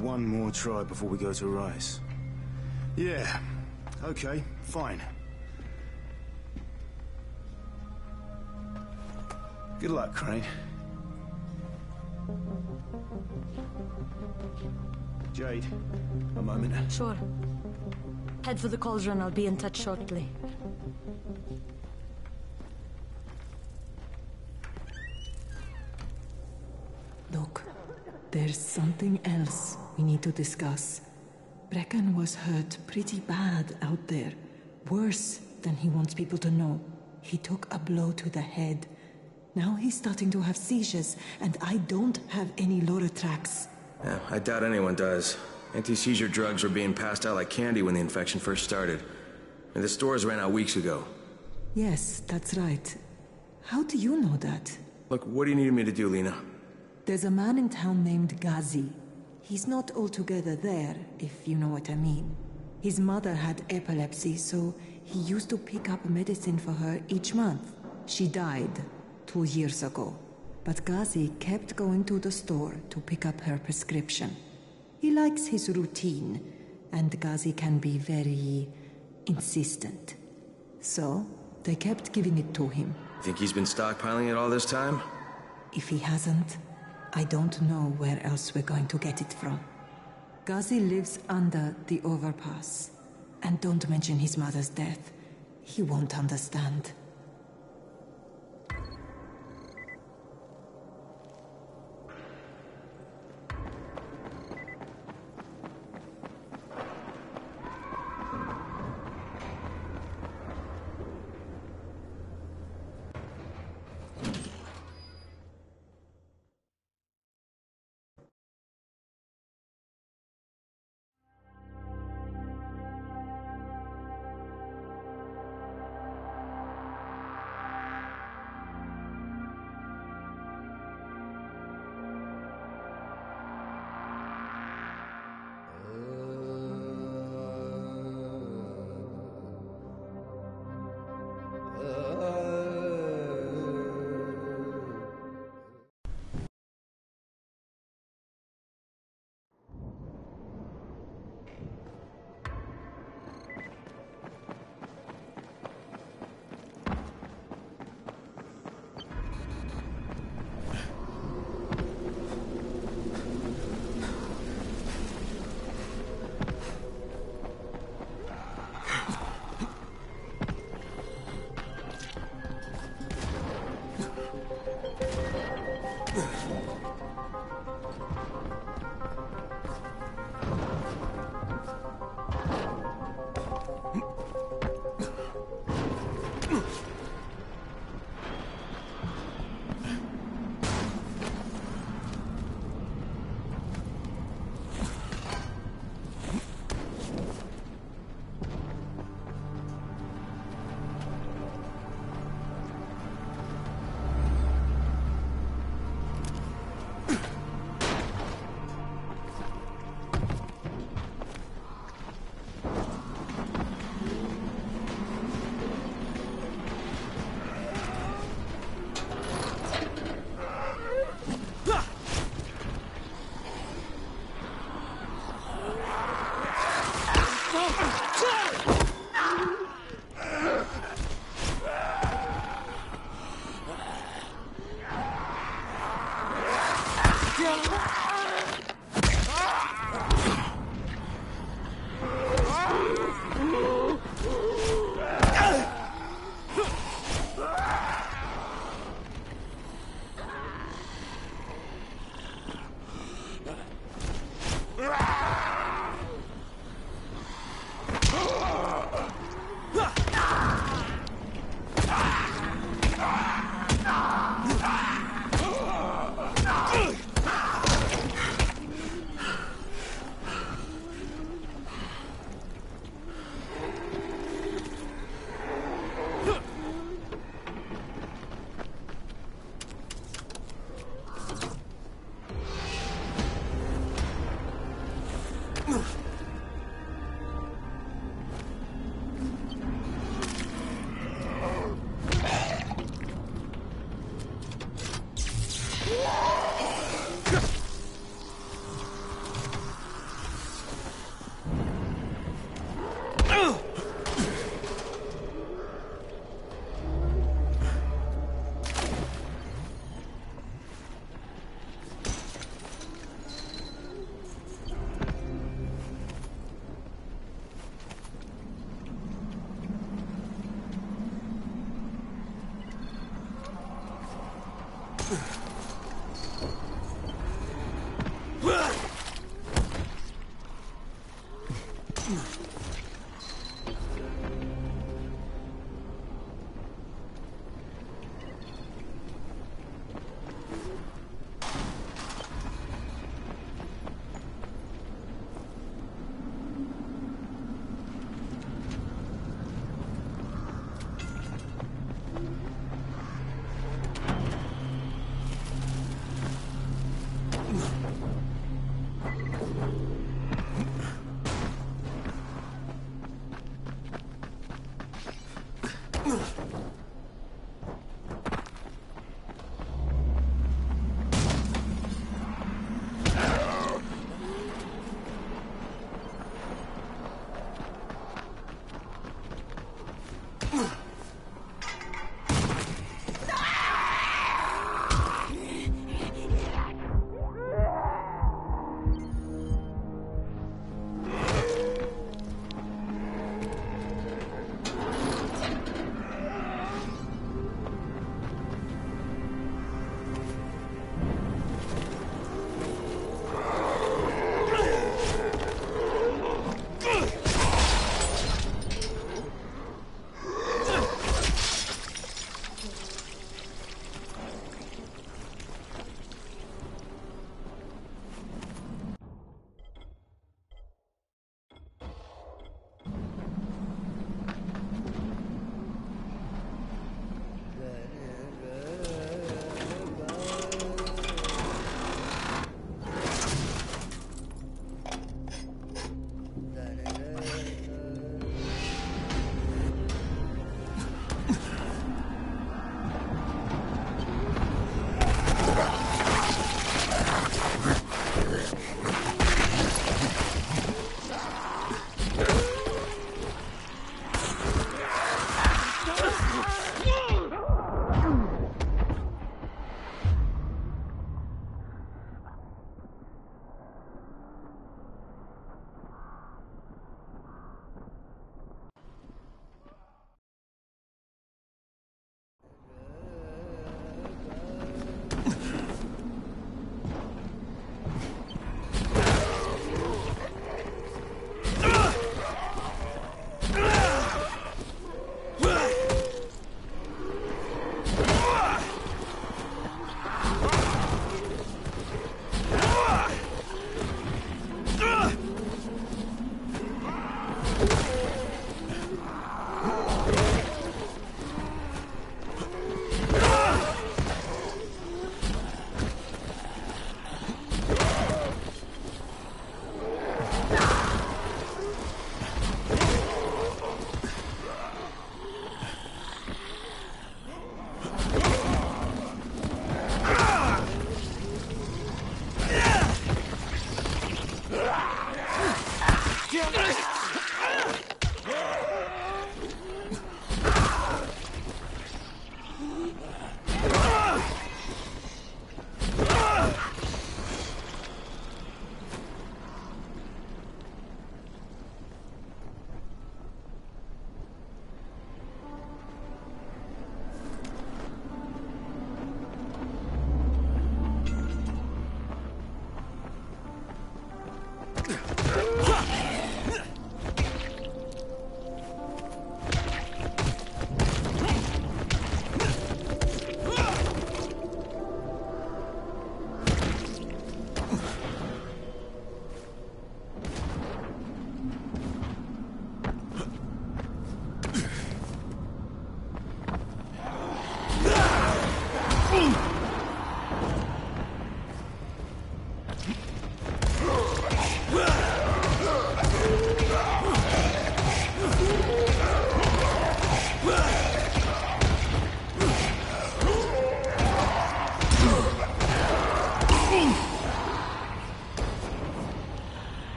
one more try before we go to Rice. Yeah. Okay, fine. Good luck, Crane. Jade, a moment. Sure. Head for the cauldron. I'll be in touch shortly. Look, there's something else we need to discuss. Brecken was hurt pretty bad out there. Worse than he wants people to know. He took a blow to the head. Now he's starting to have seizures, and I don't have any Loratrax. Yeah, I doubt anyone does. Anti-seizure drugs were being passed out like candy when the infection first started. And the stores ran out weeks ago. Yes, that's right. How do you know that? Look, what do you need me to do, Lena? There's a man in town named Ghazi. He's not altogether there, if you know what I mean. His mother had epilepsy, so he used to pick up medicine for her each month. She died 2 years ago. But Ghazi kept going to the store to pick up her prescription. He likes his routine, and Ghazi can be very insistent. So, they kept giving it to him. Think he's been stockpiling it all this time? If he hasn't, I don't know where else we're going to get it from. Ghazi lives under the overpass. And don't mention his mother's death. He won't understand.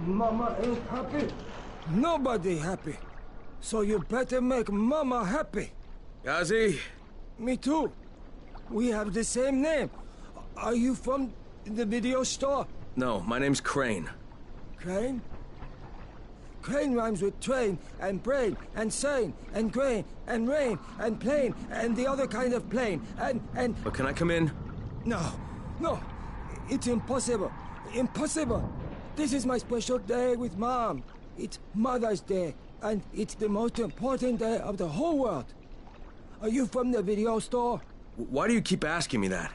Mama ain't happy. Nobody happy. So you better make Mama happy. Gazi? Me too. We have the same name. Are you from the video store? No, my name's Crane. Crane? Crane rhymes with train, and brain, and sane, and grain, and rain, and plane, and the other kind of plane, and... But can I come in? No, no. It's impossible. Impossible. This is my special day with Mom. It's Mother's Day, and it's the most important day of the whole world. Are you from the video store? Why do you keep asking me that?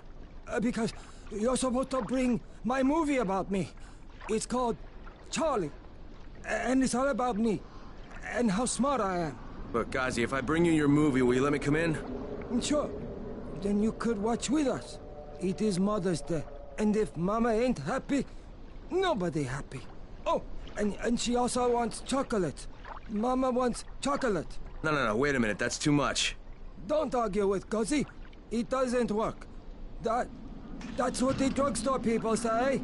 Because you're supposed to bring my movie about me. It's called Charlie. And it's all about me. And how smart I am. Look, Gazi, if I bring you your movie, will you let me come in? Sure. Then you could watch with us. It is Mother's Day. And if Mama ain't happy, nobody happy. Oh, and she also wants chocolate. Mama wants chocolate. No, wait a minute. That's too much. Don't argue with Gazi. It doesn't work. That's what the drugstore people say.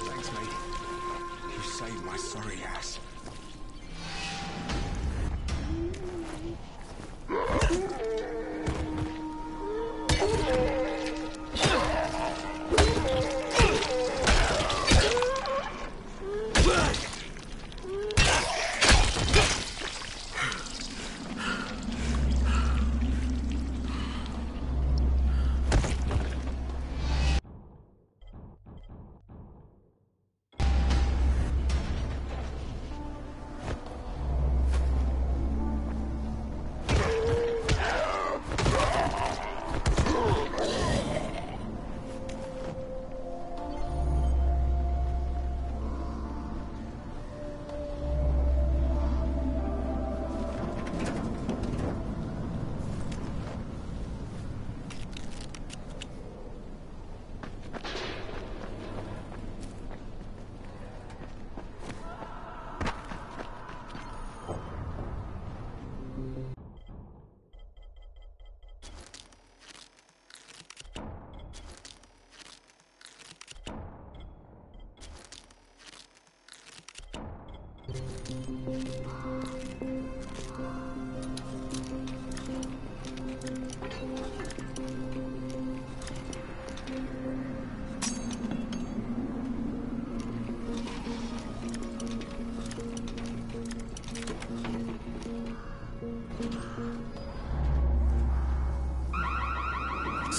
Thanks, mate. You saved my sorry ass.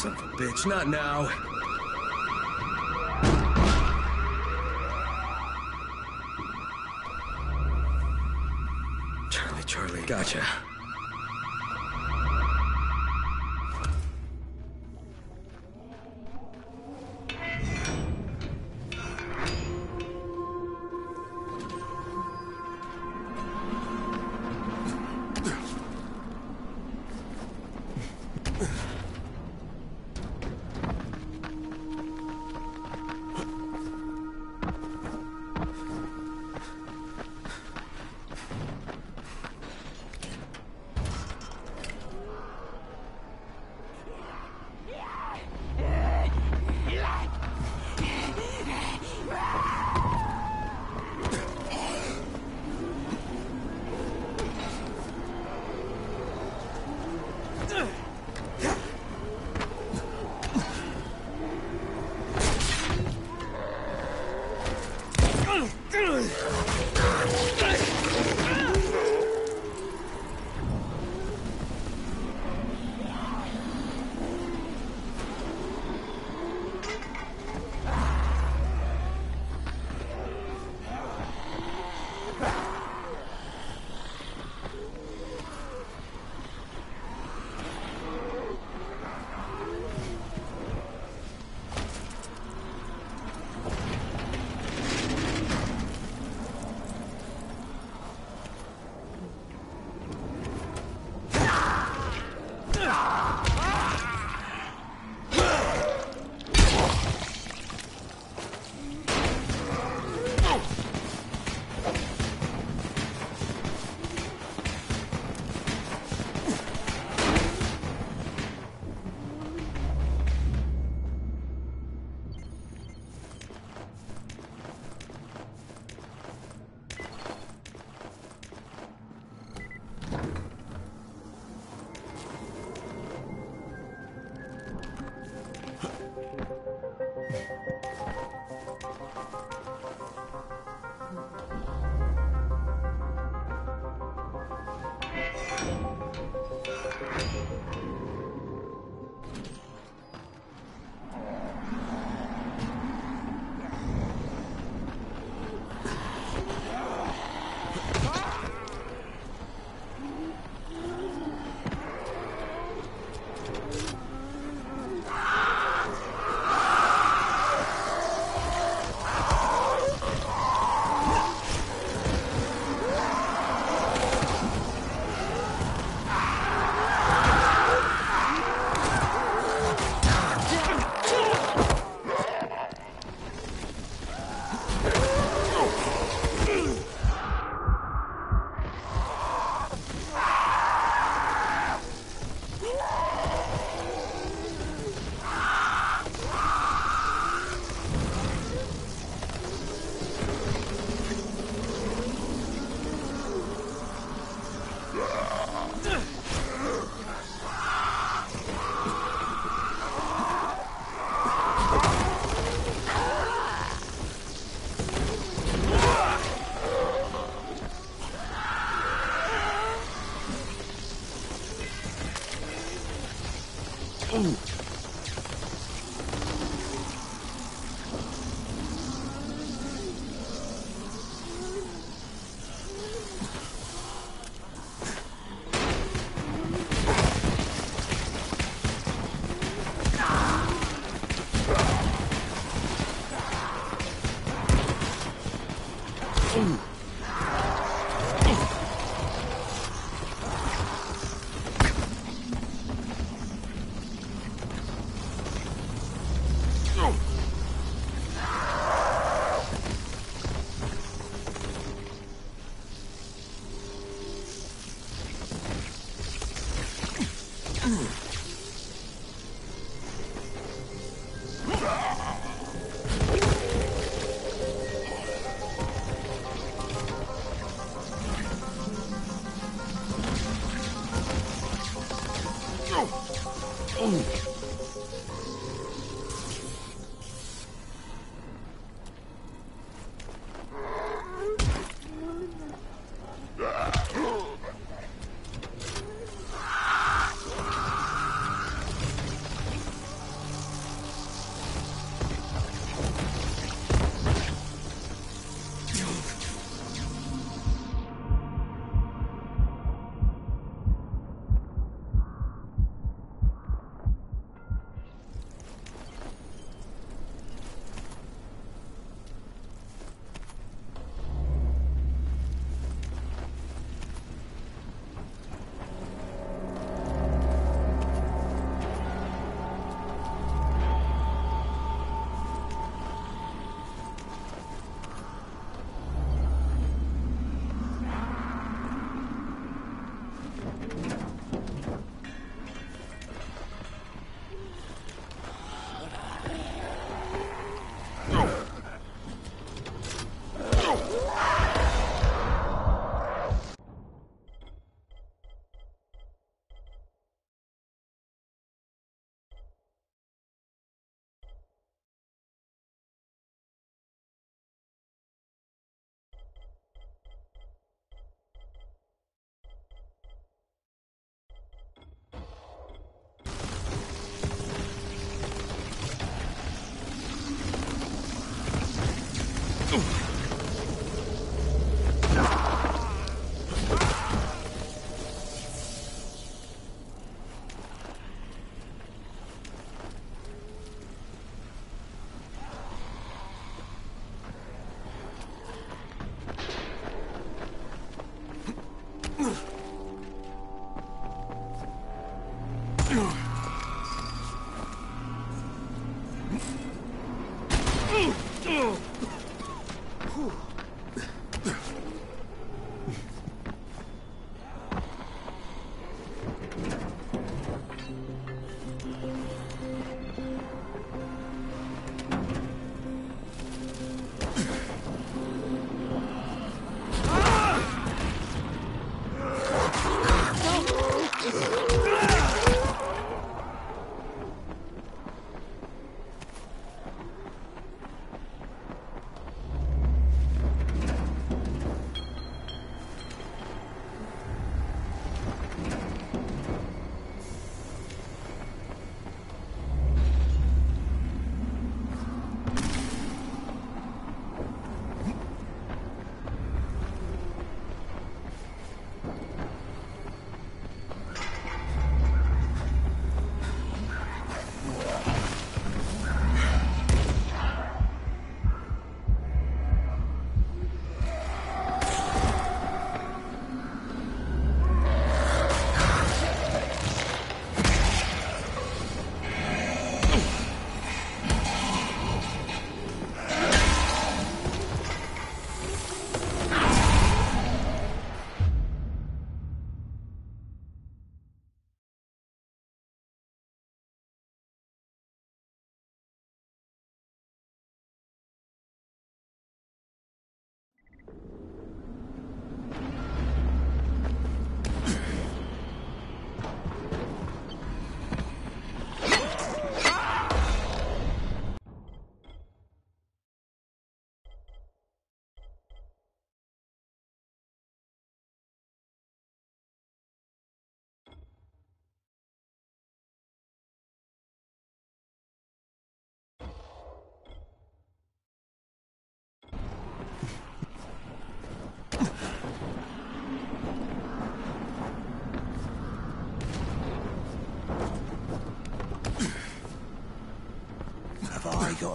Son of a bitch, not now. Charlie, gotcha.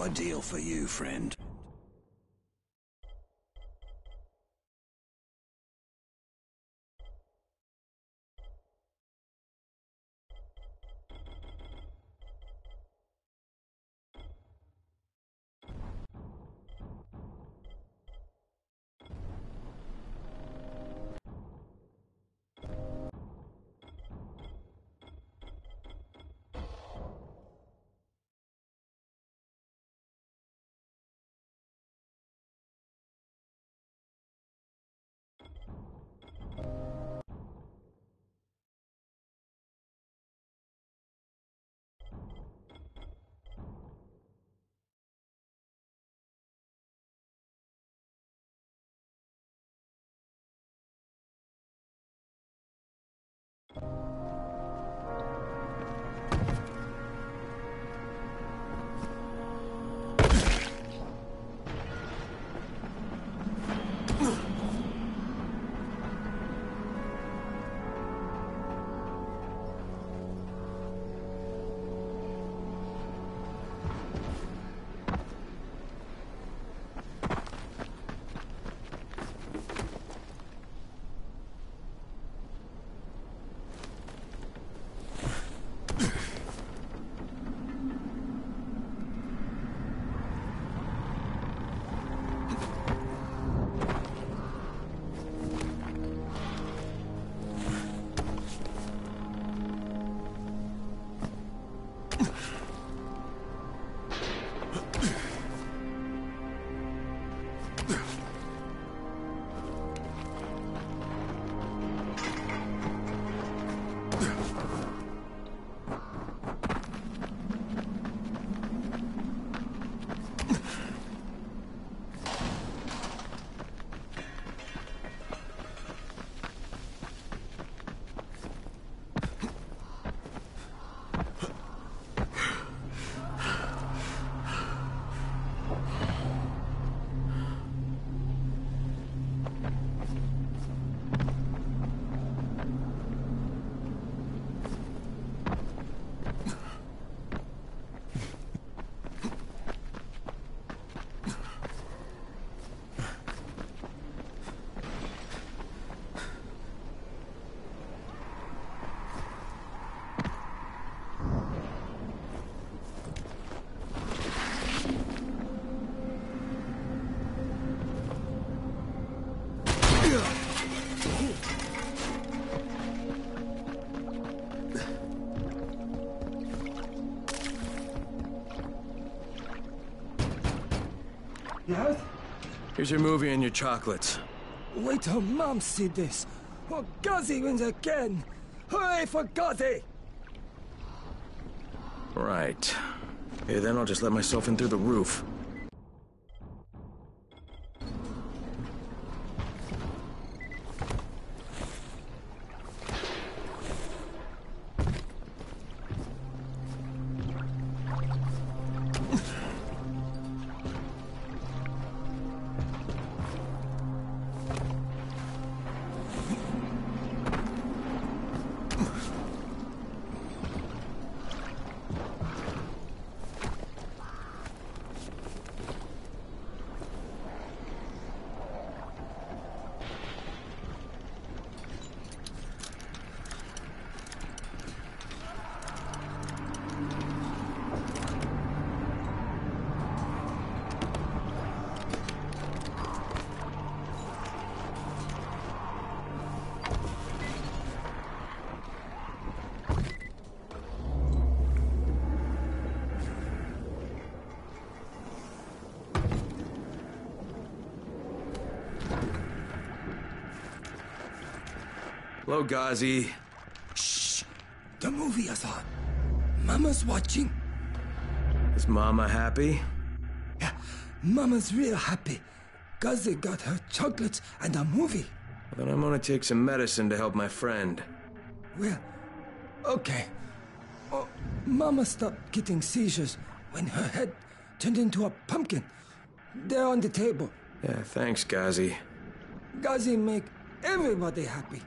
ideal for you, friend. Yes? Here's your movie and your chocolates. Wait till Mom see this. Oh, Ghazi wins again. Hooray for Ghazi! Right. Okay, then I'll just let myself in through the roof. Hello, Ghazi. Shh! The movie is on. Mama's watching. Is Mama happy? Yeah, Mama's real happy. Ghazi got her chocolates and a movie. Well, then I'm gonna take some medicine to help my friend. Well, okay. Oh, Mama stopped getting seizures when her head turned into a pumpkin. They're on the table. Yeah, thanks, Ghazi. Ghazi make everybody happy.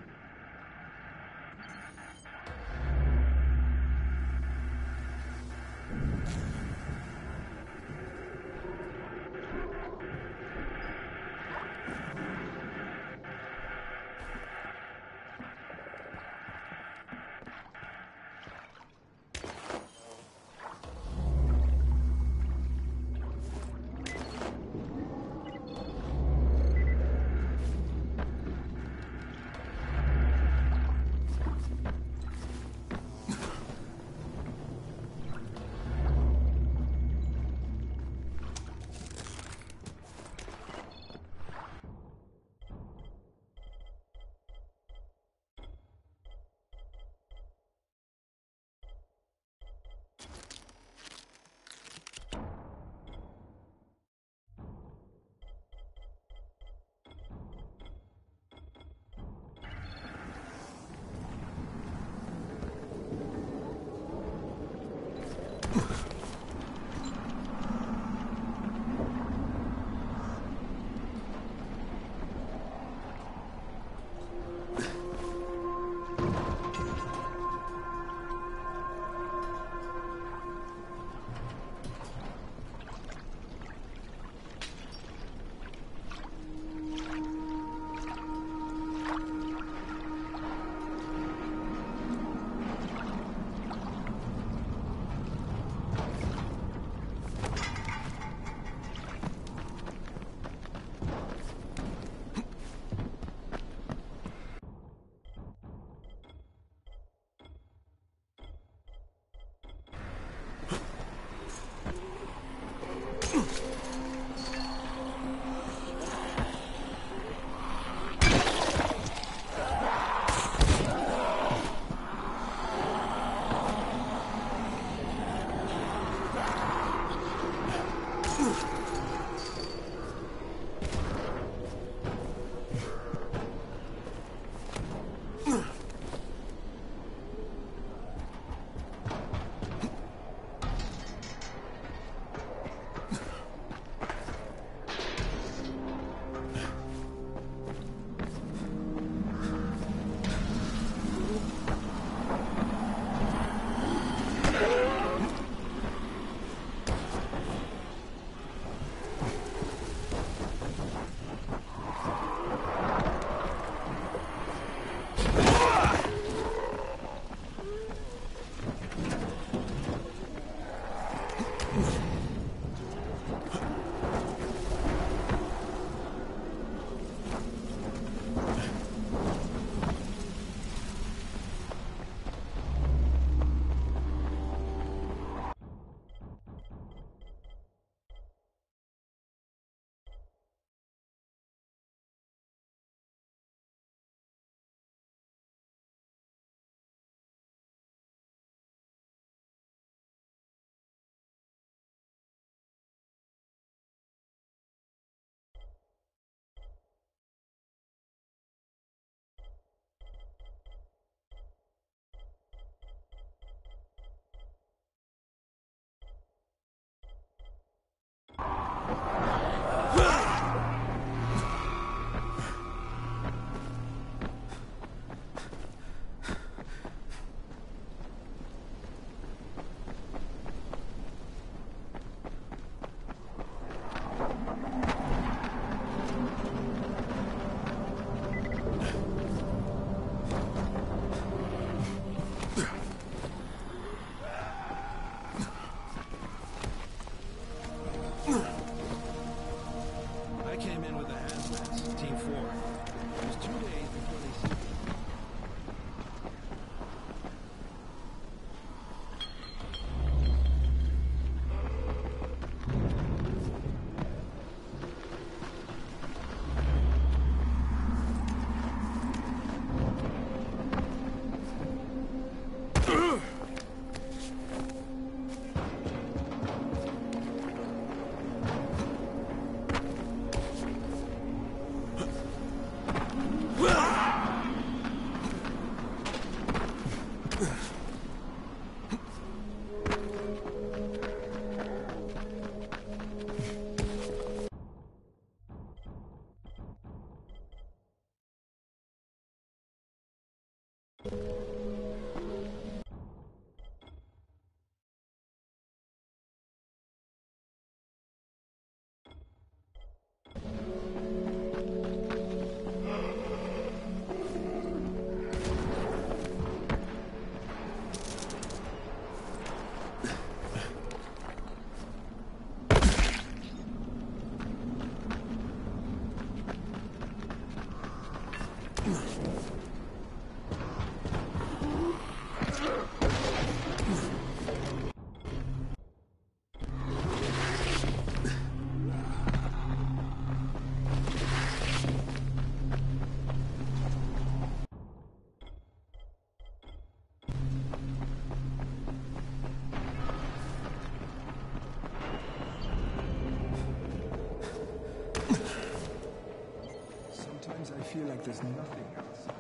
Sometimes I feel like there's nothing outside.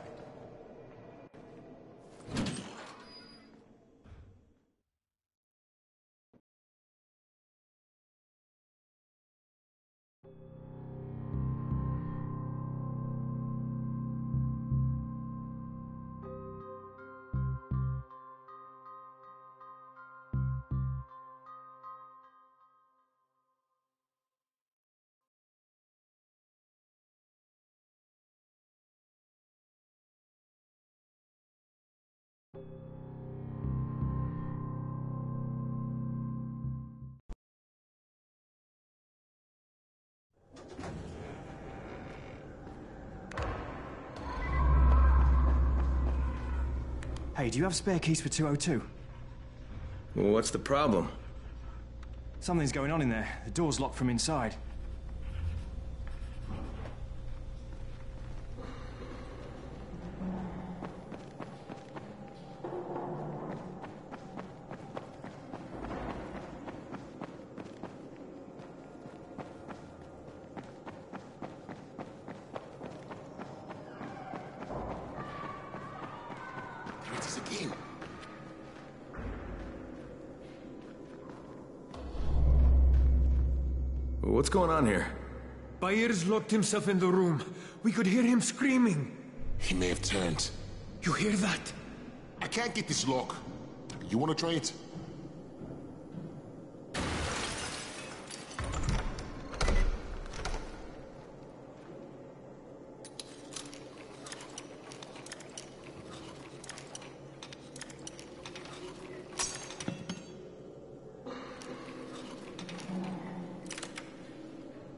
Hey, do you have spare keys for 202? Well, what's the problem? Something's going on in there. The door's locked from inside. What's going on here? Bayer's locked himself in the room. We could hear him screaming. He may have turned. You hear that? I can't get this lock. You want to try it?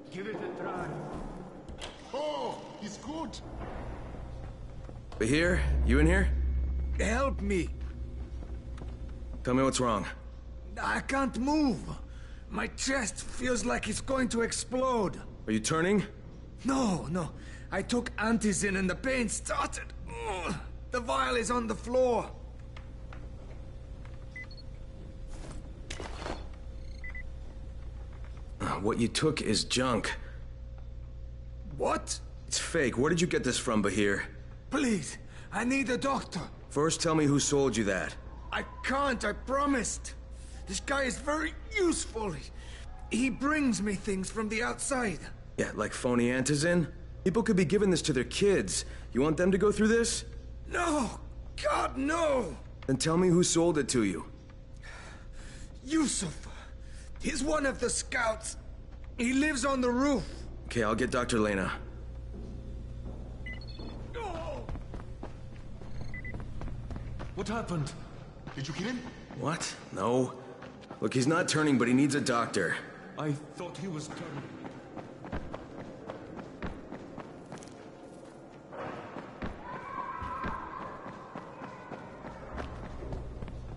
Give it a try. Oh, he's good. Bahir, you in here? Help me. Tell me what's wrong. I can't move. My chest feels like it's going to explode. Are you turning? No. I took antizin and the pain started. Ugh. The vial is on the floor. What you took is junk. What? It's fake. Where did you get this from, Bahir? Please, I need a doctor. First, tell me who sold you that. I can't, I promised. This guy is very useful. He brings me things from the outside. Yeah, like phony antizin? People could be giving this to their kids. You want them to go through this? No! God, no! Then tell me who sold it to you. Yusuf. He's one of the scouts. He lives on the roof. Okay, I'll get Dr. Lena. What happened? Did you kill him? What? No. Look, he's not turning, but he needs a doctor. I thought he was turning.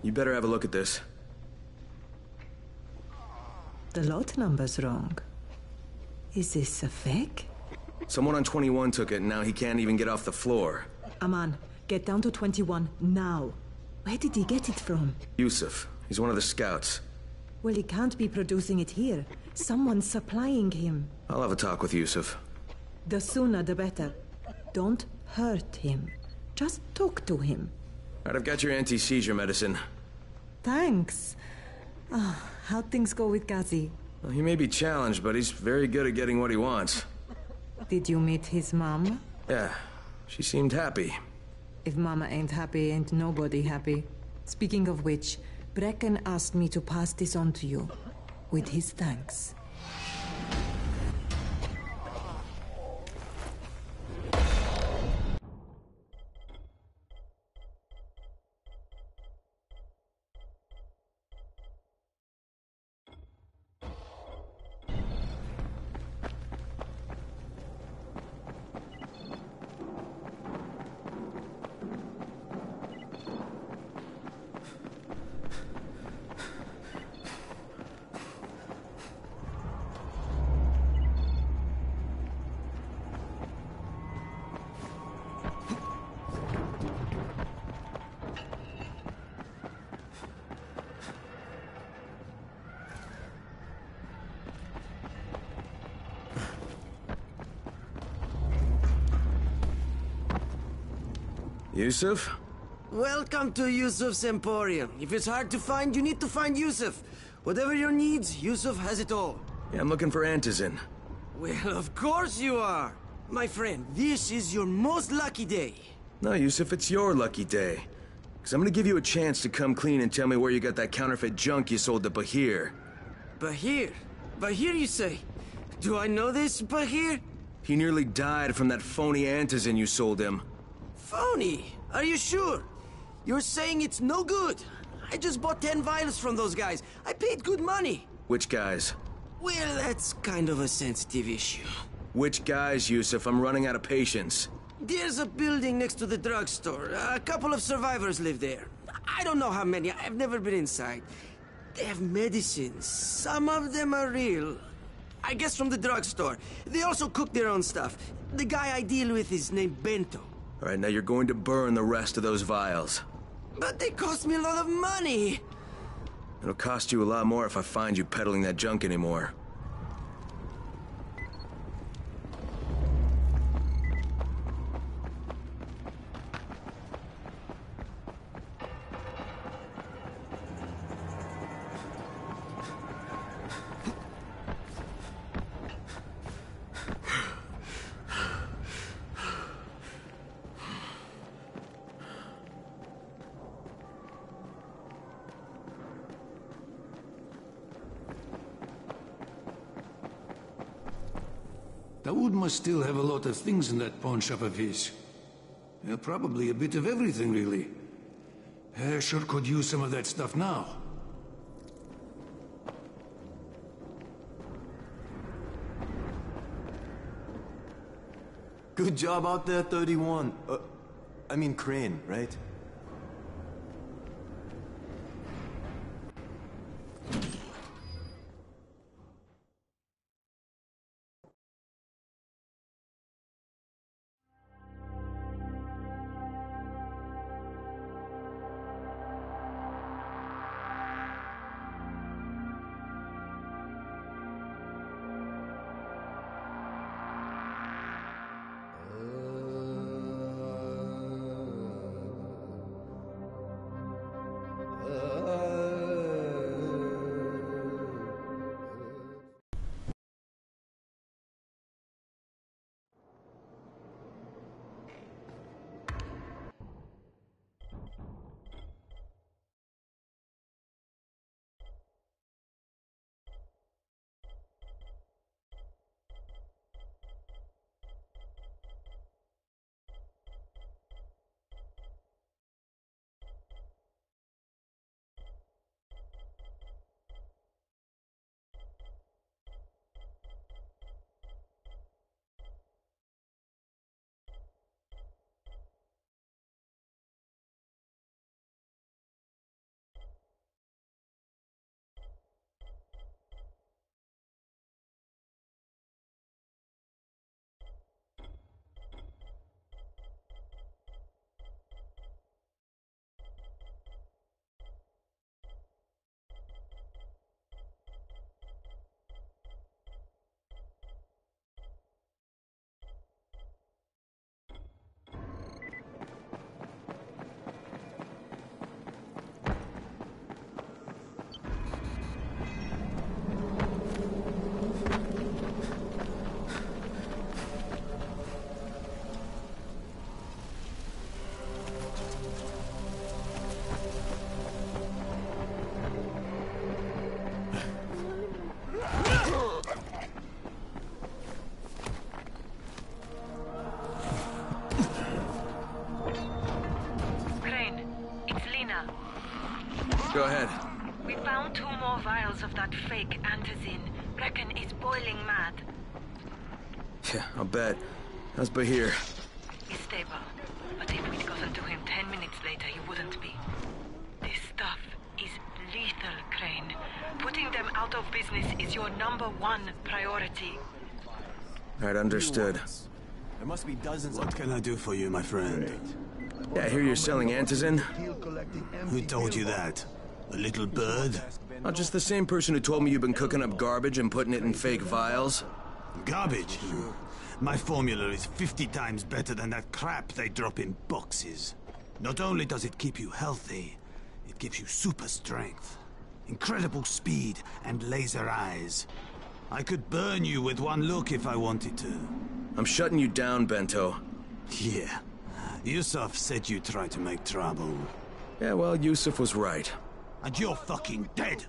You better have a look at this. The lot number's wrong. Is this a fake? Someone on 21 took it, and now he can't even get off the floor. Aman, get down to 21, now. Where did he get it from? Yusuf. He's one of the scouts. Well, he can't be producing it here. Someone's supplying him. I'll have a talk with Yusuf. The sooner the better. Don't hurt him. Just talk to him. All right, I've got your anti-seizure medicine. Thanks. How'd things go with Ghazi? Well, he may be challenged, but he's very good at getting what he wants. Did you meet his mom? Yeah, she seemed happy. If Mama ain't happy, ain't nobody happy. Speaking of which, Brecken asked me to pass this on to you, with his thanks. Yusuf? Welcome to Yusuf's Emporium. If it's hard to find, you need to find Yusuf. Whatever your needs, Yusuf has it all. Yeah, I'm looking for Antizin. Well, of course you are. My friend, this is your most lucky day. No, Yusuf, it's your lucky day. Because I'm gonna give you a chance to come clean and tell me where you got that counterfeit junk you sold to Bahir. Bahir? Bahir, you say? Do I know this Bahir? He nearly died from that phony Antizin you sold him. Phony? Are you sure? You're saying it's no good? I just bought 10 vials from those guys. I paid good money. Which guys? Well, that's kind of a sensitive issue. Which guys, Yusuf? I'm running out of patience. There's a building next to the drugstore. A couple of survivors live there. I don't know how many. I've never been inside. They have medicines. Some of them are real. I guess from the drugstore. They also cook their own stuff. The guy I deal with is named Bento. All right, now you're going to burn the rest of those vials. But they cost me a lot of money. It'll cost you a lot more if I find you peddling that junk anymore. Dawood must still have a lot of things in that pawn shop of his. Yeah, probably a bit of everything, really. Sure could use some of that stuff now. Good job out there, 31. I mean Crane, right? Go ahead. We found 2 more vials of that fake antizin. Brecken is boiling mad. Yeah, I'll bet. How's Bahir? He's stable. But if we'd gotten to him 10 minutes later, he wouldn't be. This stuff is lethal, Crane. Putting them out of business is your #1 priority. Alright, understood. There must be dozens. What can I do for you, my friend? Yeah, I hear you're selling antizin. Who told you that? A little bird? Not just the same person who told me you've been cooking up garbage and putting it in fake vials. Garbage? My formula is 50 times better than that crap they drop in boxes. Not only does it keep you healthy, it gives you super strength, incredible speed, and laser eyes. I could burn you with one look if I wanted to. I'm shutting you down, Bento. Yeah. Yusuf said you tried to make trouble. Yeah, well, Yusuf was right. And you're fucking dead!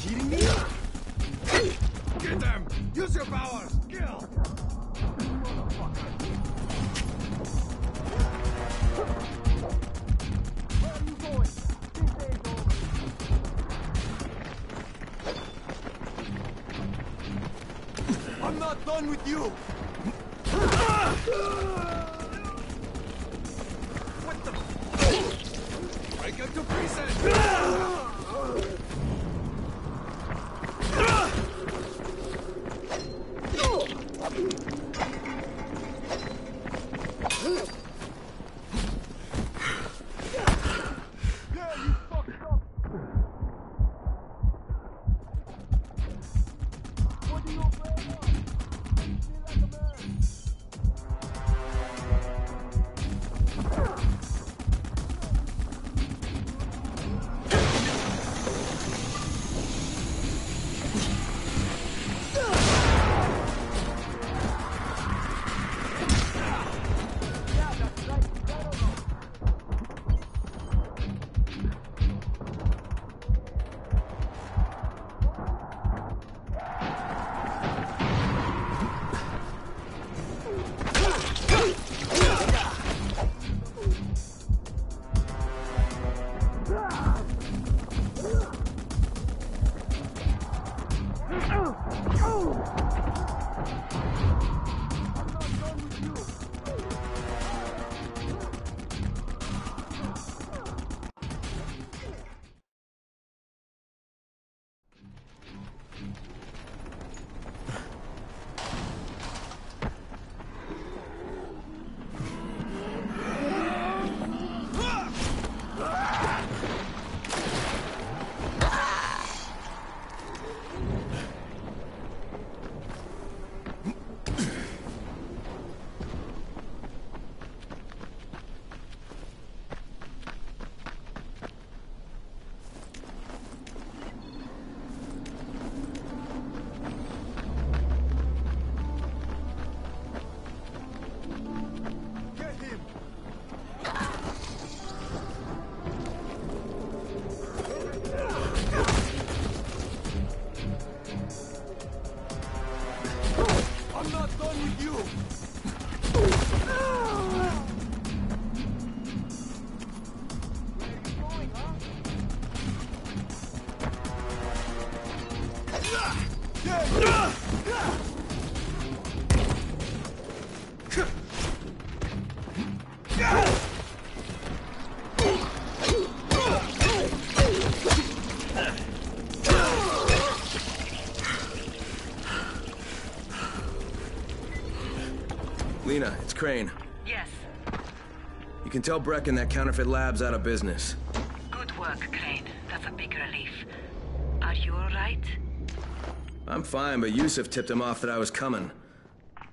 Cheating me? Get them! Use your powers! Kill! Where are you going? This day is over. I'm not done with you! What the? Break up to pieces! Lena, it's Crane. Yes. You can tell Brecken that counterfeit lab's out of business. Good work, Crane. That's a big relief. Are you all right? I'm fine, but Yusuf tipped him off that I was coming.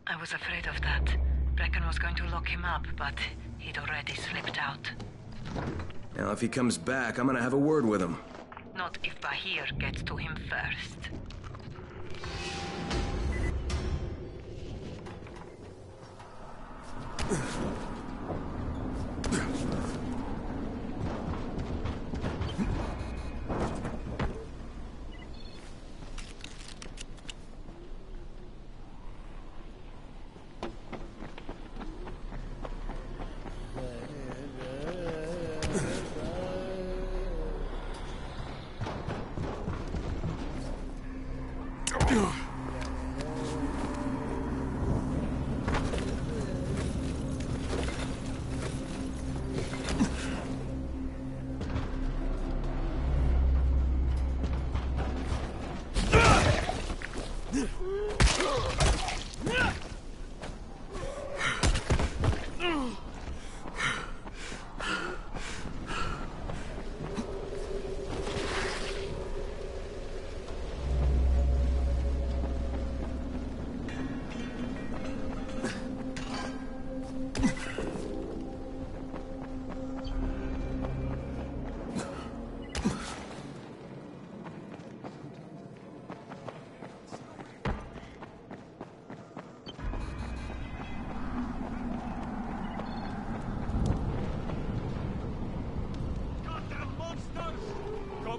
I was afraid of that. Brecken was going to lock him up, but he'd already slipped out. Now, if he comes back, I'm gonna have a word with him. Not if Bahir gets to him first.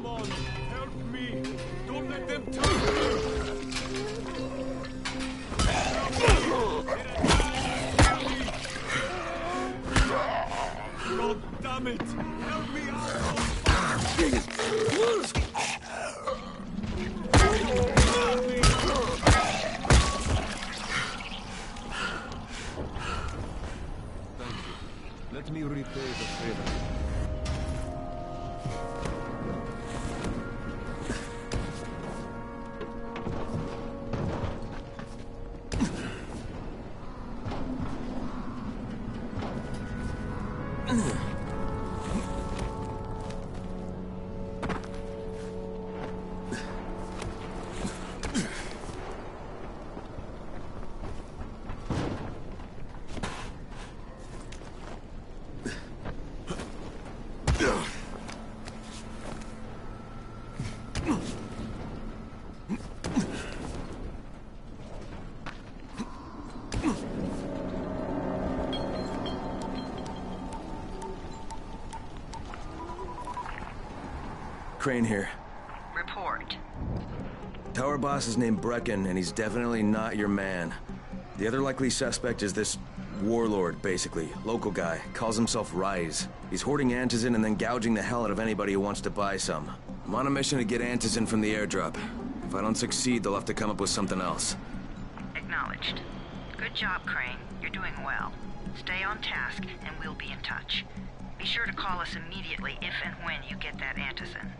Come on, help me! Don't let them touch me! God damn it! Help me out! Thank you. Let me repay the favor. Crane here. Report. Tower boss is named Brecken, and he's definitely not your man. The other likely suspect is this warlord, basically. Local guy. Calls himself Rise. He's hoarding antizin and then gouging the hell out of anybody who wants to buy some. I'm on a mission to get antizin from the airdrop. If I don't succeed, they'll have to come up with something else. Acknowledged. Good job, Crane. You're doing well. Stay on task, and we'll be in touch. Be sure to call us immediately if and when you get that antizin.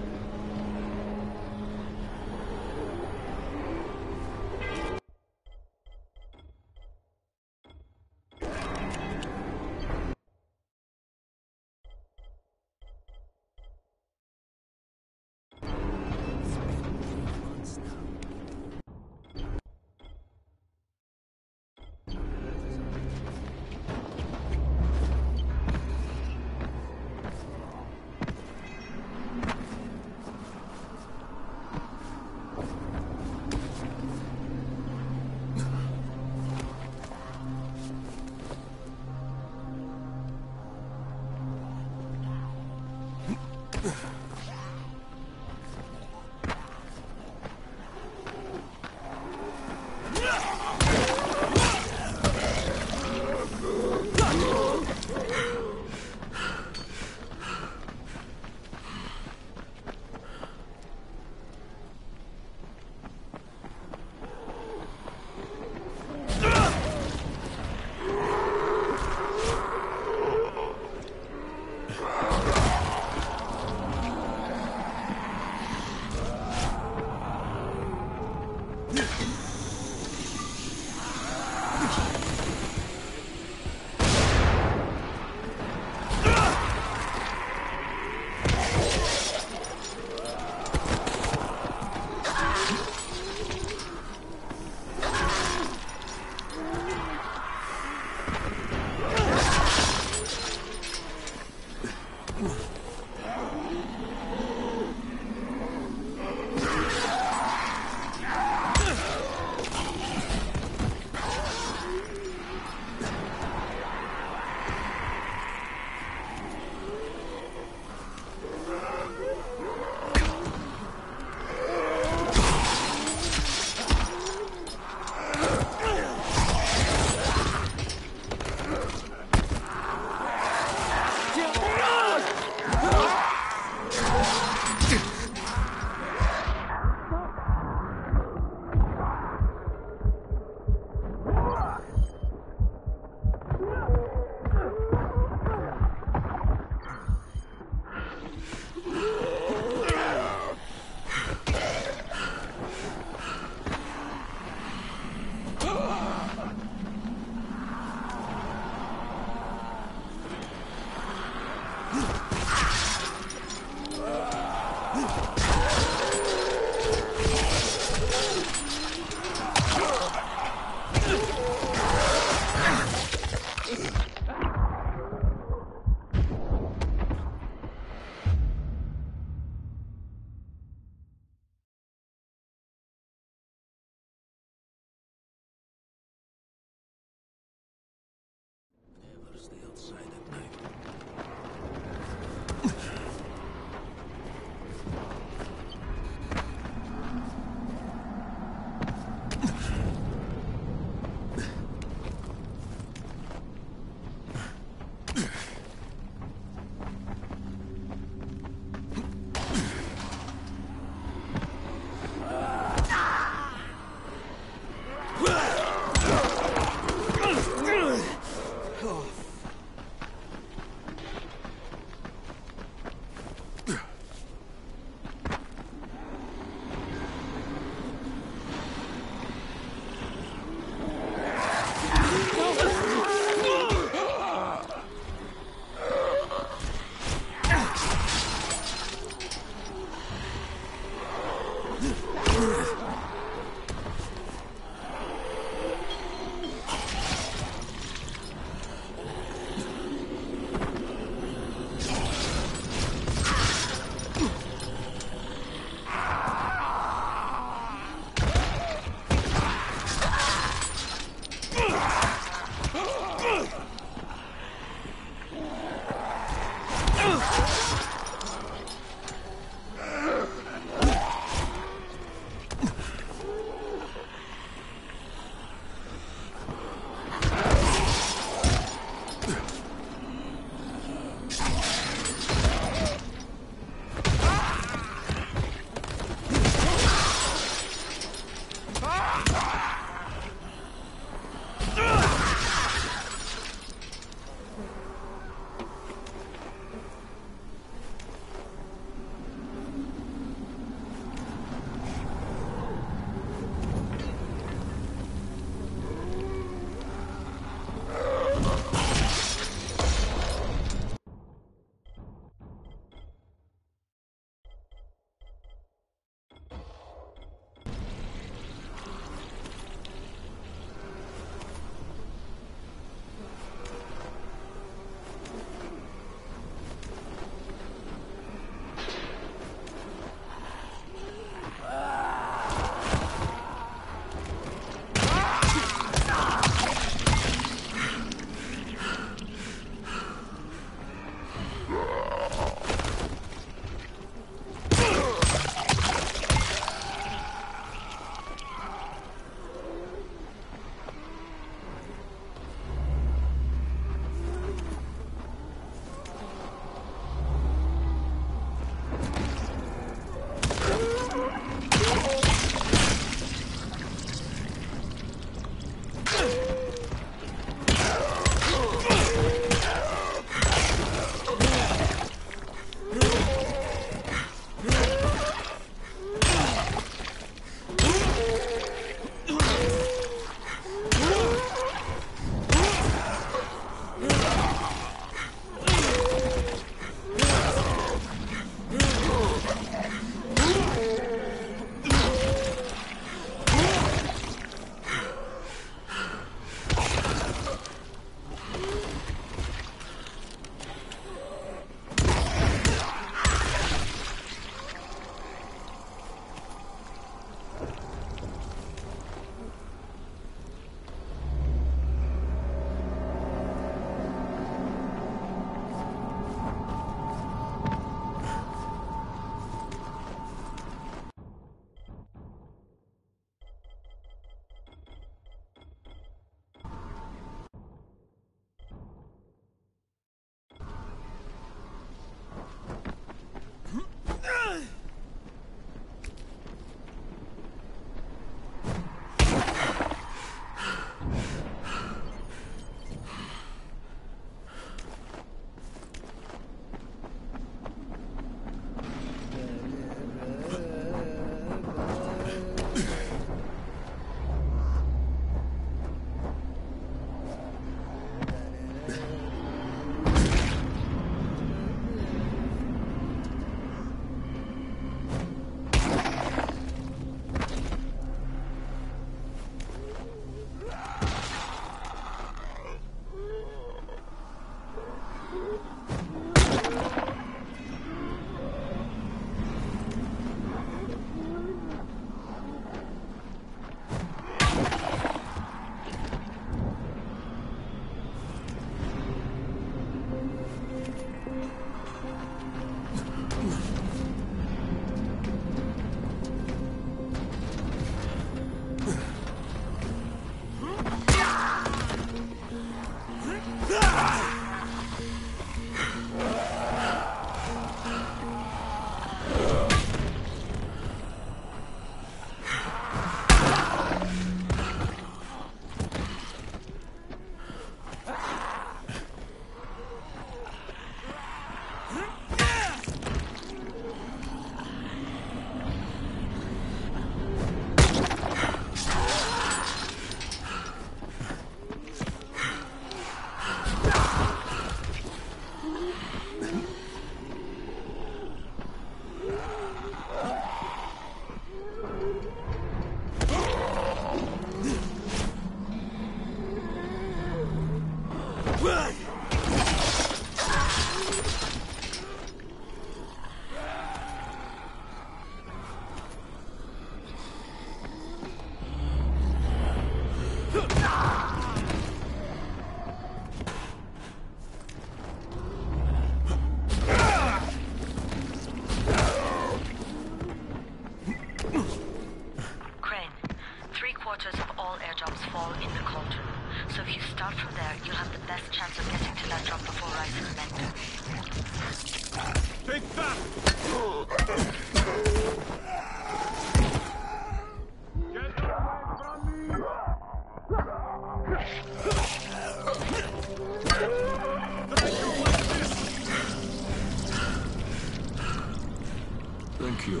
Thank you.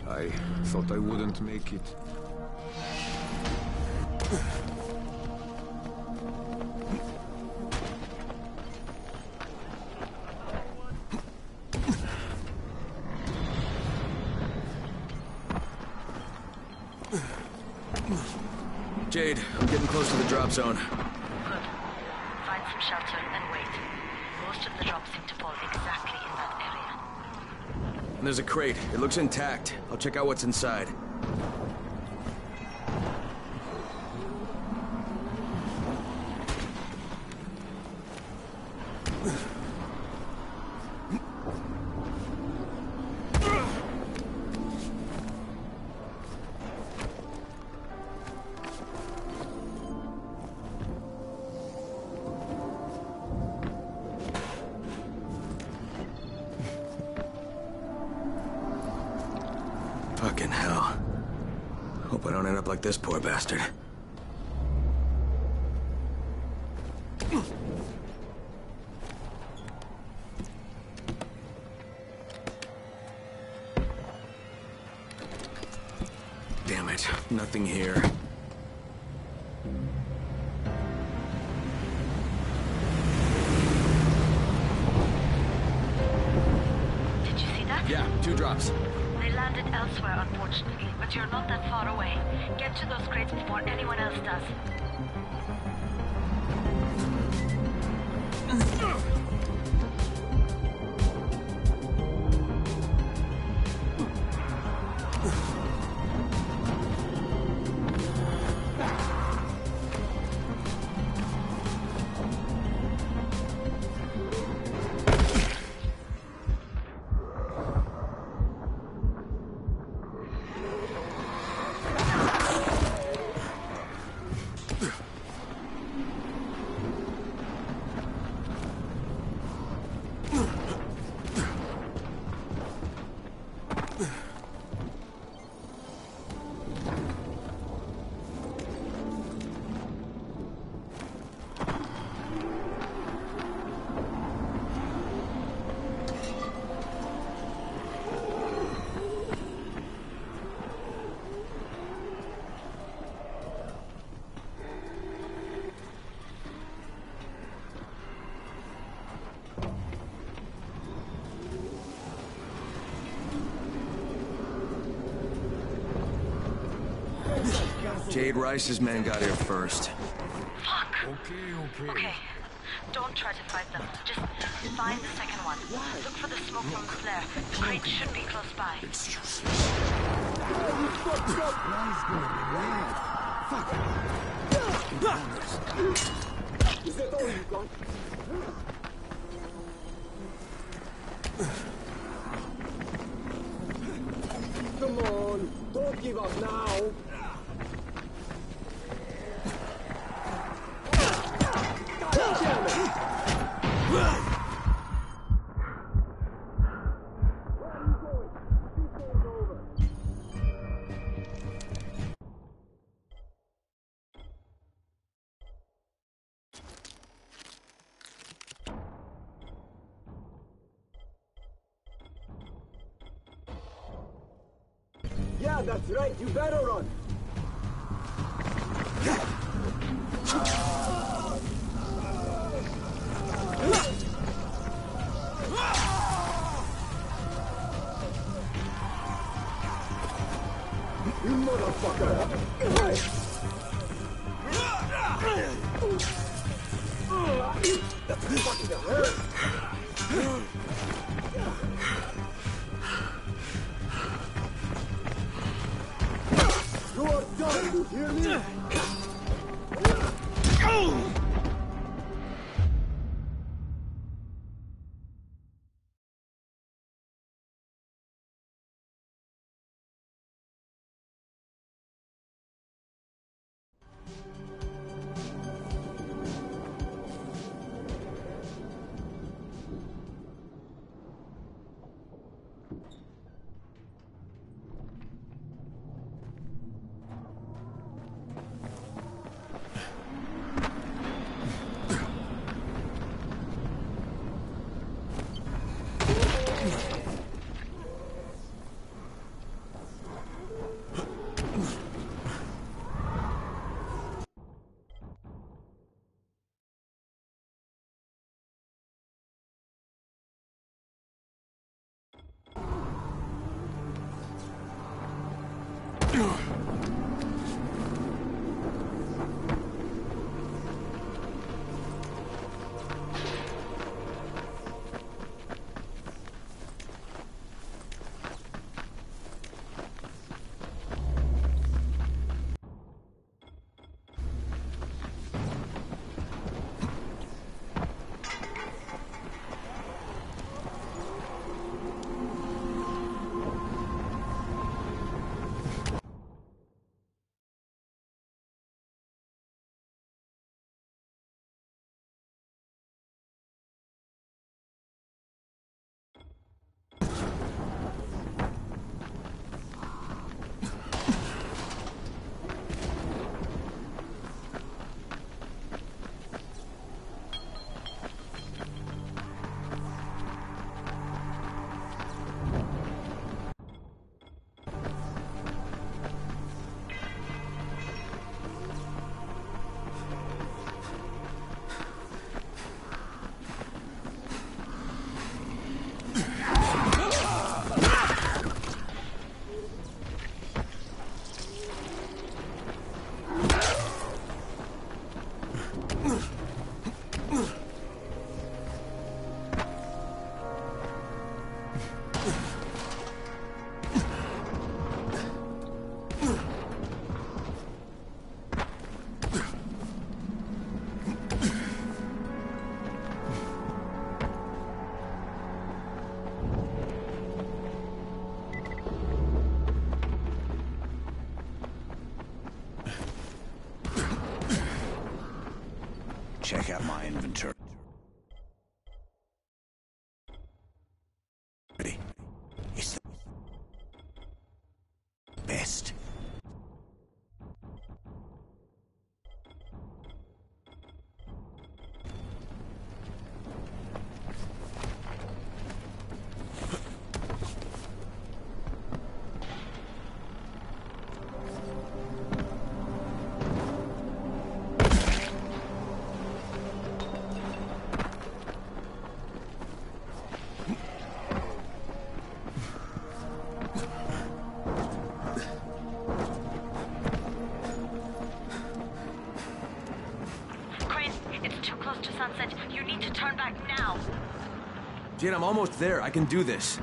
I thought I wouldn't make it. Jade, I'm getting close to the drop zone. Good. Find some shelter and wait. Most of the drops seem to fall exactly in that area. And there's a crate. It looks intact. I'll check out what's inside. Fucking hell. Hope I don't end up like this poor bastard. Damn it, nothing here. Did you see that? Yeah, 2 drops. They landed elsewhere, unfortunately, but you're not that far away. Get to those crates before anyone else does. Jade Rice's men got here first. Fuck! Okay. Don't try to fight them. Just find the second one. Look for the smoke from the flare. The crate should be close by. It's useless. Is that all you got? Come on, don't give up now. Yeah, that's right. You better run. You motherfucker! That's fucking hurt! You are done, you hear me? Check out my inventory. It's the best. Jane, I'm almost there. I can do this.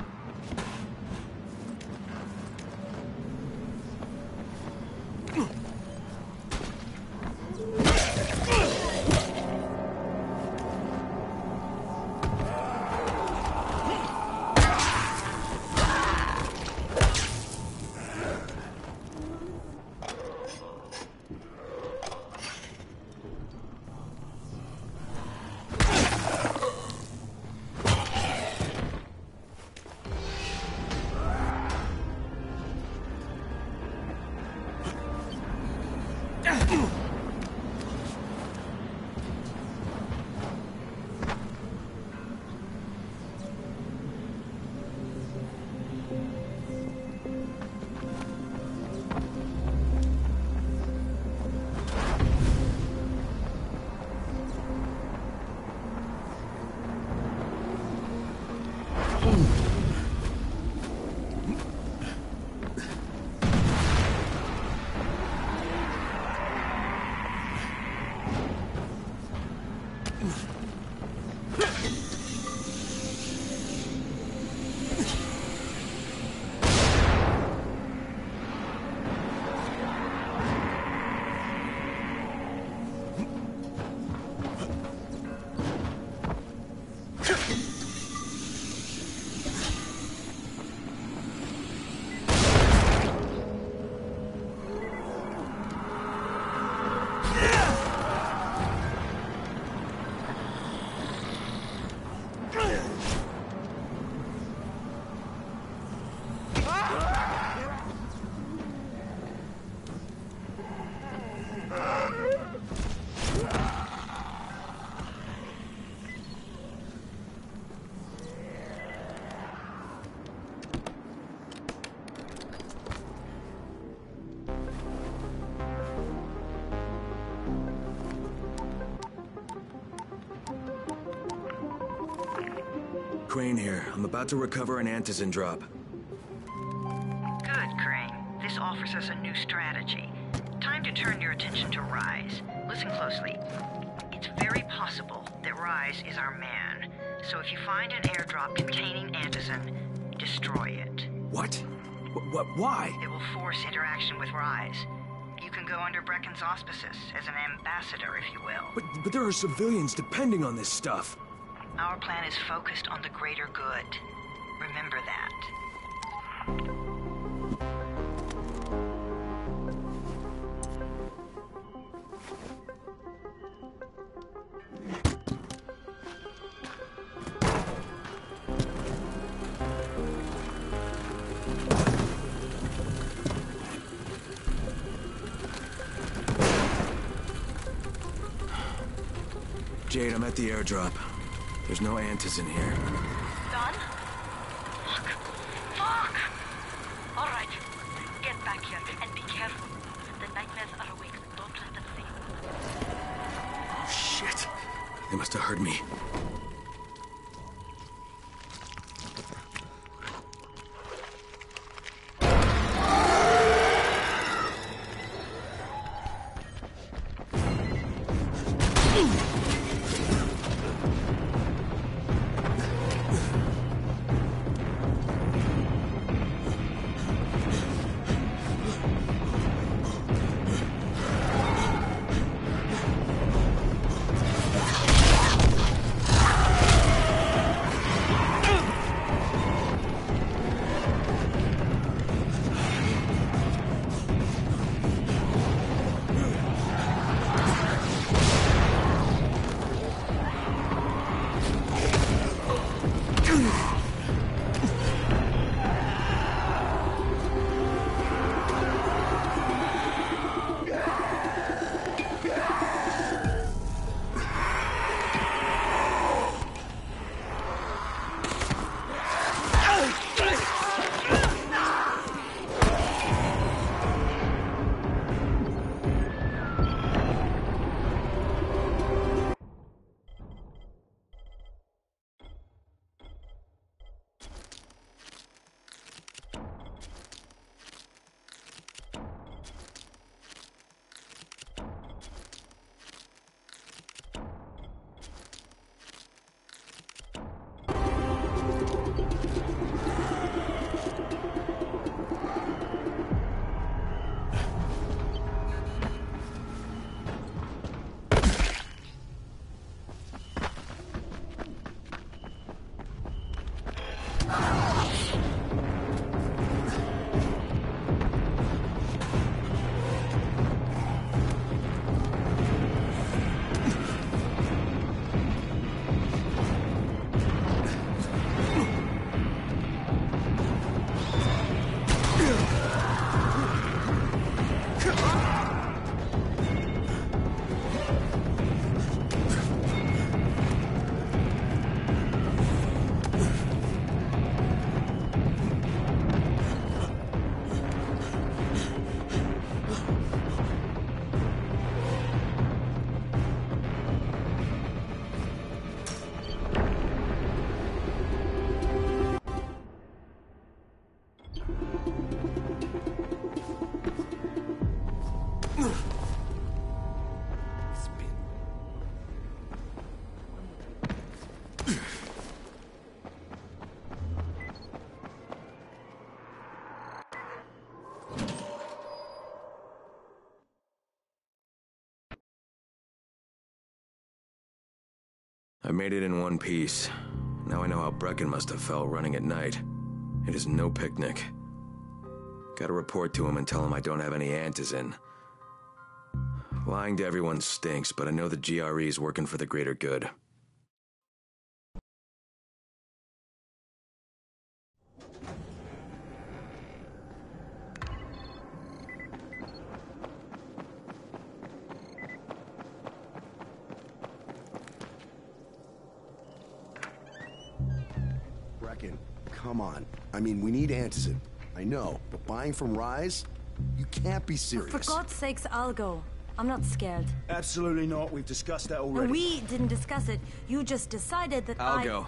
Crane here. I'm about to recover an antizin drop. Good, Crane. This This offers us a new strategy. Time to turn your attention to Rise. Listen closely. It's very possible that Rise is our man. So if you find an airdrop containing Antizin, destroy it. What? Why? It will force interaction with Rise. You can go under Brecken's auspices as an ambassador, if you will. But there are civilians depending on this stuff. Our plan is focused on the greater good. Remember that. Jade, I'm at the airdrop. There's no Antizin here. Done? Fuck! All right. Get back here and be careful. The nightmares are awake. Don't let them see you. Oh, shit. They must have heard me. I made it in one piece. Now I know how Brecken must have felt running at night. It is no picnic. Gotta report to him and tell him I don't have any Antizin. Lying to everyone stinks, but I know the GRE is working for the greater good. Brecken, come on. I mean, we need Antizin. I know, but buying from Rise? You can't be serious. For God's sakes, I'll go. I'm not scared. Absolutely not. We've discussed that already. And we didn't discuss it. You just decided that I'll go.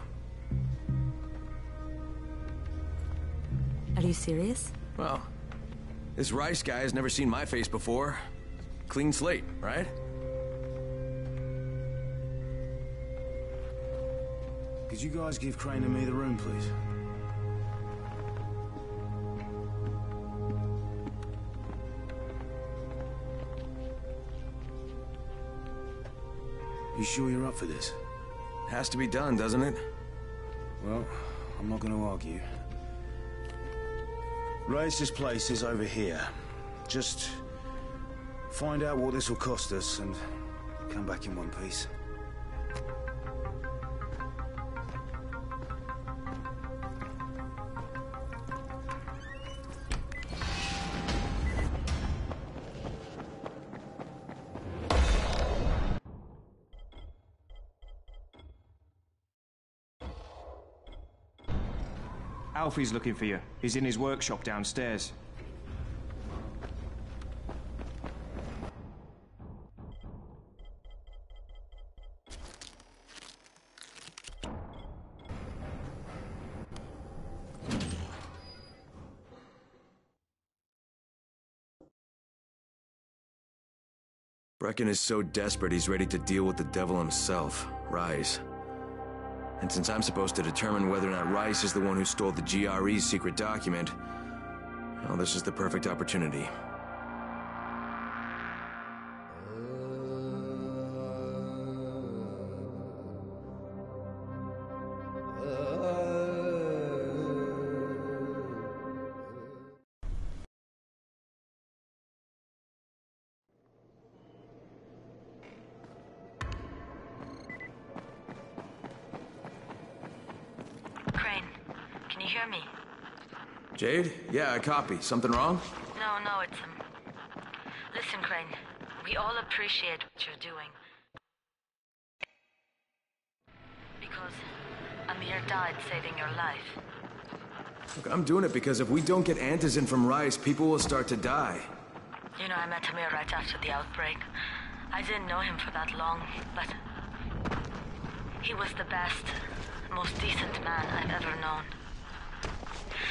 Are you serious? Well, This Rice guy has never seen my face before. Clean slate, right? Could you guys give Crane and me the room, please? You sure you're up for this? Has to be done, doesn't it? Well, I'm not gonna argue. Rice's place is over here. Just find out what this will cost us and come back in one piece. Alfie's looking for you. He's in his workshop downstairs. Brecken is so desperate he's ready to deal with the devil himself, Rise. And since I'm supposed to determine whether or not Rice is the one who stole the GRE's secret document, well, this is the perfect opportunity. Jade? Yeah, I copy. Something wrong? No, it's Listen, Crane. We all appreciate what you're doing. Because Amir died saving your life. Look, I'm doing it because if we don't get Antizin from Rice, people will start to die. You know, I met Amir right after the outbreak. I didn't know him for that long, but he was the best, most decent man I've ever known.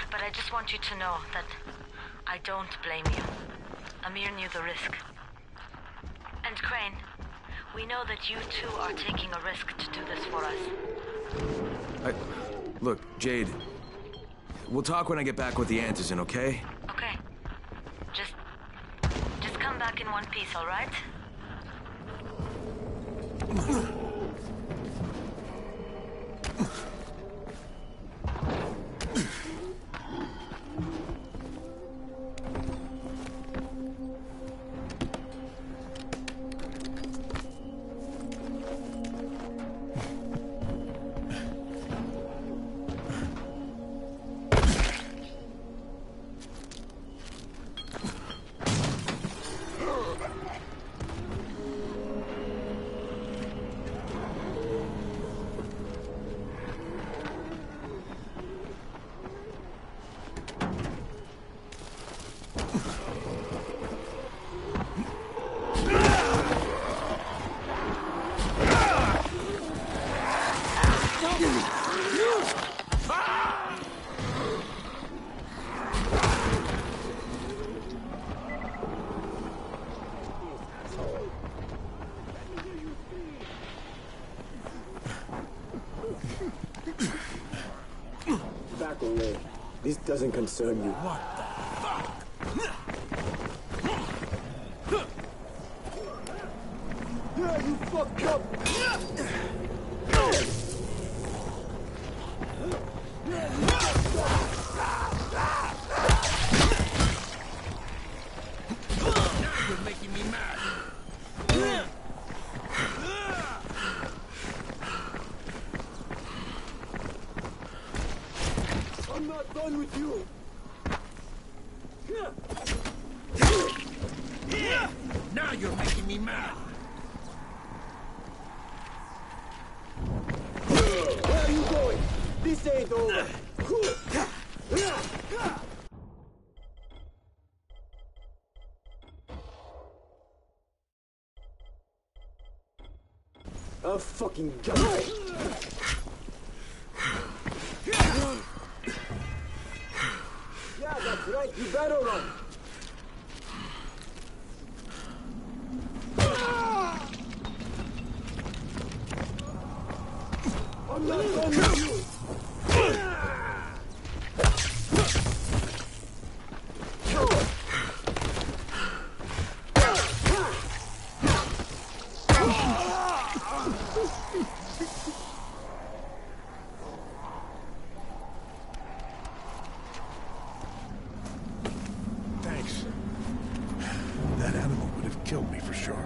But I just want you to know that I don't blame you. Amir knew the risk. And Crane, we know that you two are taking a risk to do this for us. Look, Jade, we'll talk when I get back with the Antizin, okay? Okay. Just come back in one piece, all right? Back away. This doesn't concern you. What the fuck? Yeah, you fucked up! You're making me mad. I'm not done with you! Now you're making me mad. Where are you going? This ain't over! I'll fucking die! Yeah, that's right, you better run! pleasure.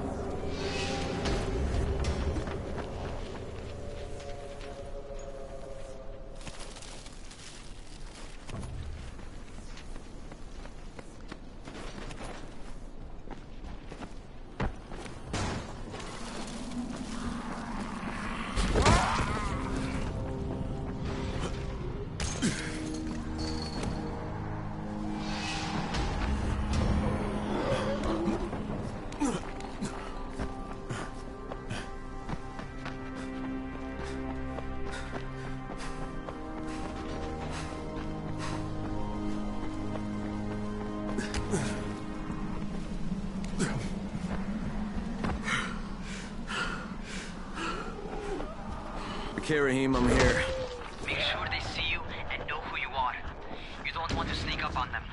Okay, Raheem, I'm here. Make sure they see you and know who you are. You don't want to sneak up on them.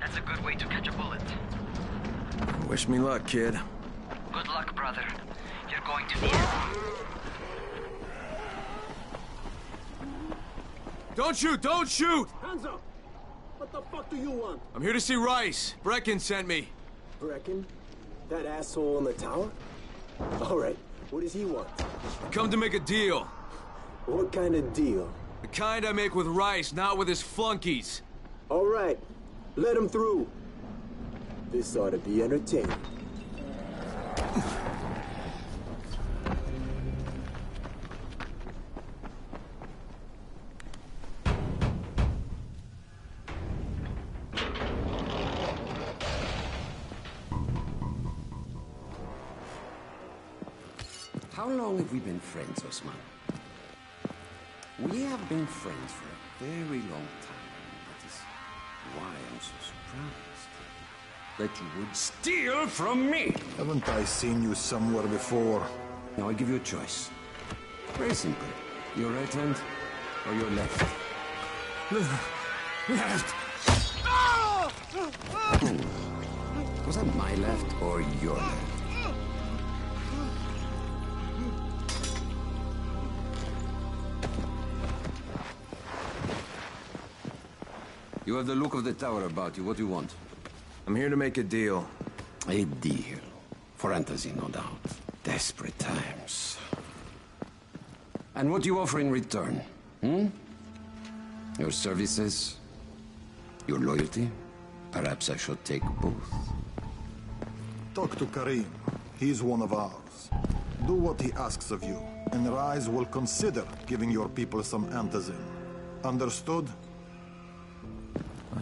That's a good way to catch a bullet. Wish me luck, kid. Good luck, brother. You're going to need it. Don't shoot! Don't shoot! Hands up! What the fuck do you want? I'm here to see Rice. Brecken sent me. Brecken? That asshole in the tower? All right, what does he want? Come to make a deal. What kind of deal? The kind I make with Rice, not with his flunkies. All right, let him through. This ought to be entertaining. How long have we been friends, Osman? We have been friends for a very long time. That is why I'm so surprised that you would steal from me. Haven't I seen you somewhere before? Now I give you a choice. Very simple. Your right hand or your left? Left. Was that my left or your left? You have the look of the tower about you. What do you want? I'm here to make a deal. A deal. For Fantasy, no doubt. Desperate times. And what do you offer in return? Your services? Your loyalty? Perhaps I should take both. Talk to Karim. He's one of ours. Do what he asks of you, and Rise will consider giving your people some antizin. Understood?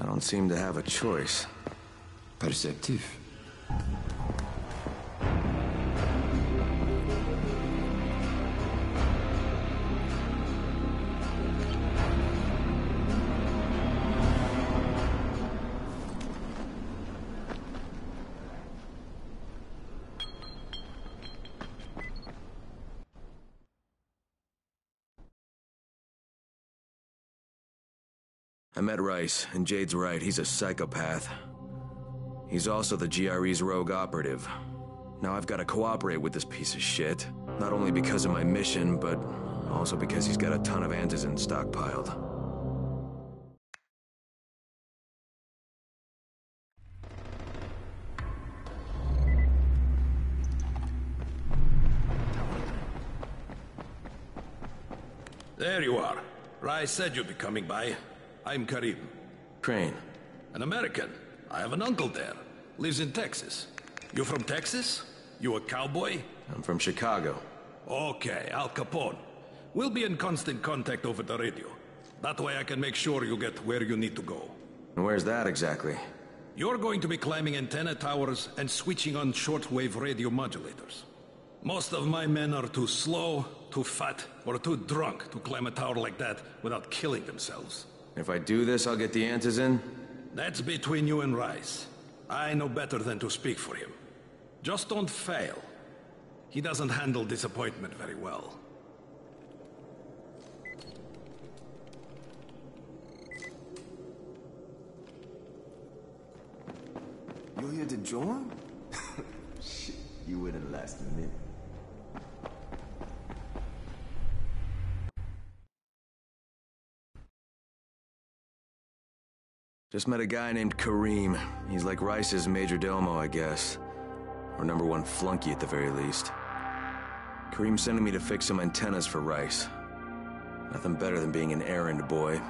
I don't seem to have a choice. Perceptive. I met Rice, and Jade's right, he's a psychopath. He's also the GRE's rogue operative. Now I've got to cooperate with this piece of shit, not only because of my mission, but also because he's got a ton of antizin stockpiled. There you are. Rice said you'd be coming by. I'm Karim. Crane. An American. I have an uncle there. Lives in Texas. You from Texas? You a cowboy? I'm from Chicago. Okay, Al Capone. We'll be in constant contact over the radio. That way I can make sure you get where you need to go. And where's that exactly? You're going to be climbing antenna towers and switching on shortwave radio modulators. Most of my men are too slow, too fat, or too drunk to climb a tower like that without killing themselves. If I do this, I'll get the antizin? That's between you and Rice. I know better than to speak for him. Just don't fail. He doesn't handle disappointment very well. You're here to join? Shit, you wouldn't last a minute. Just met a guy named Karim. He's like Rice's majordomo, I guess. Or number one flunky at the very least. Kareem's sending me to fix some antennas for Rice. Nothing better than being an errand boy.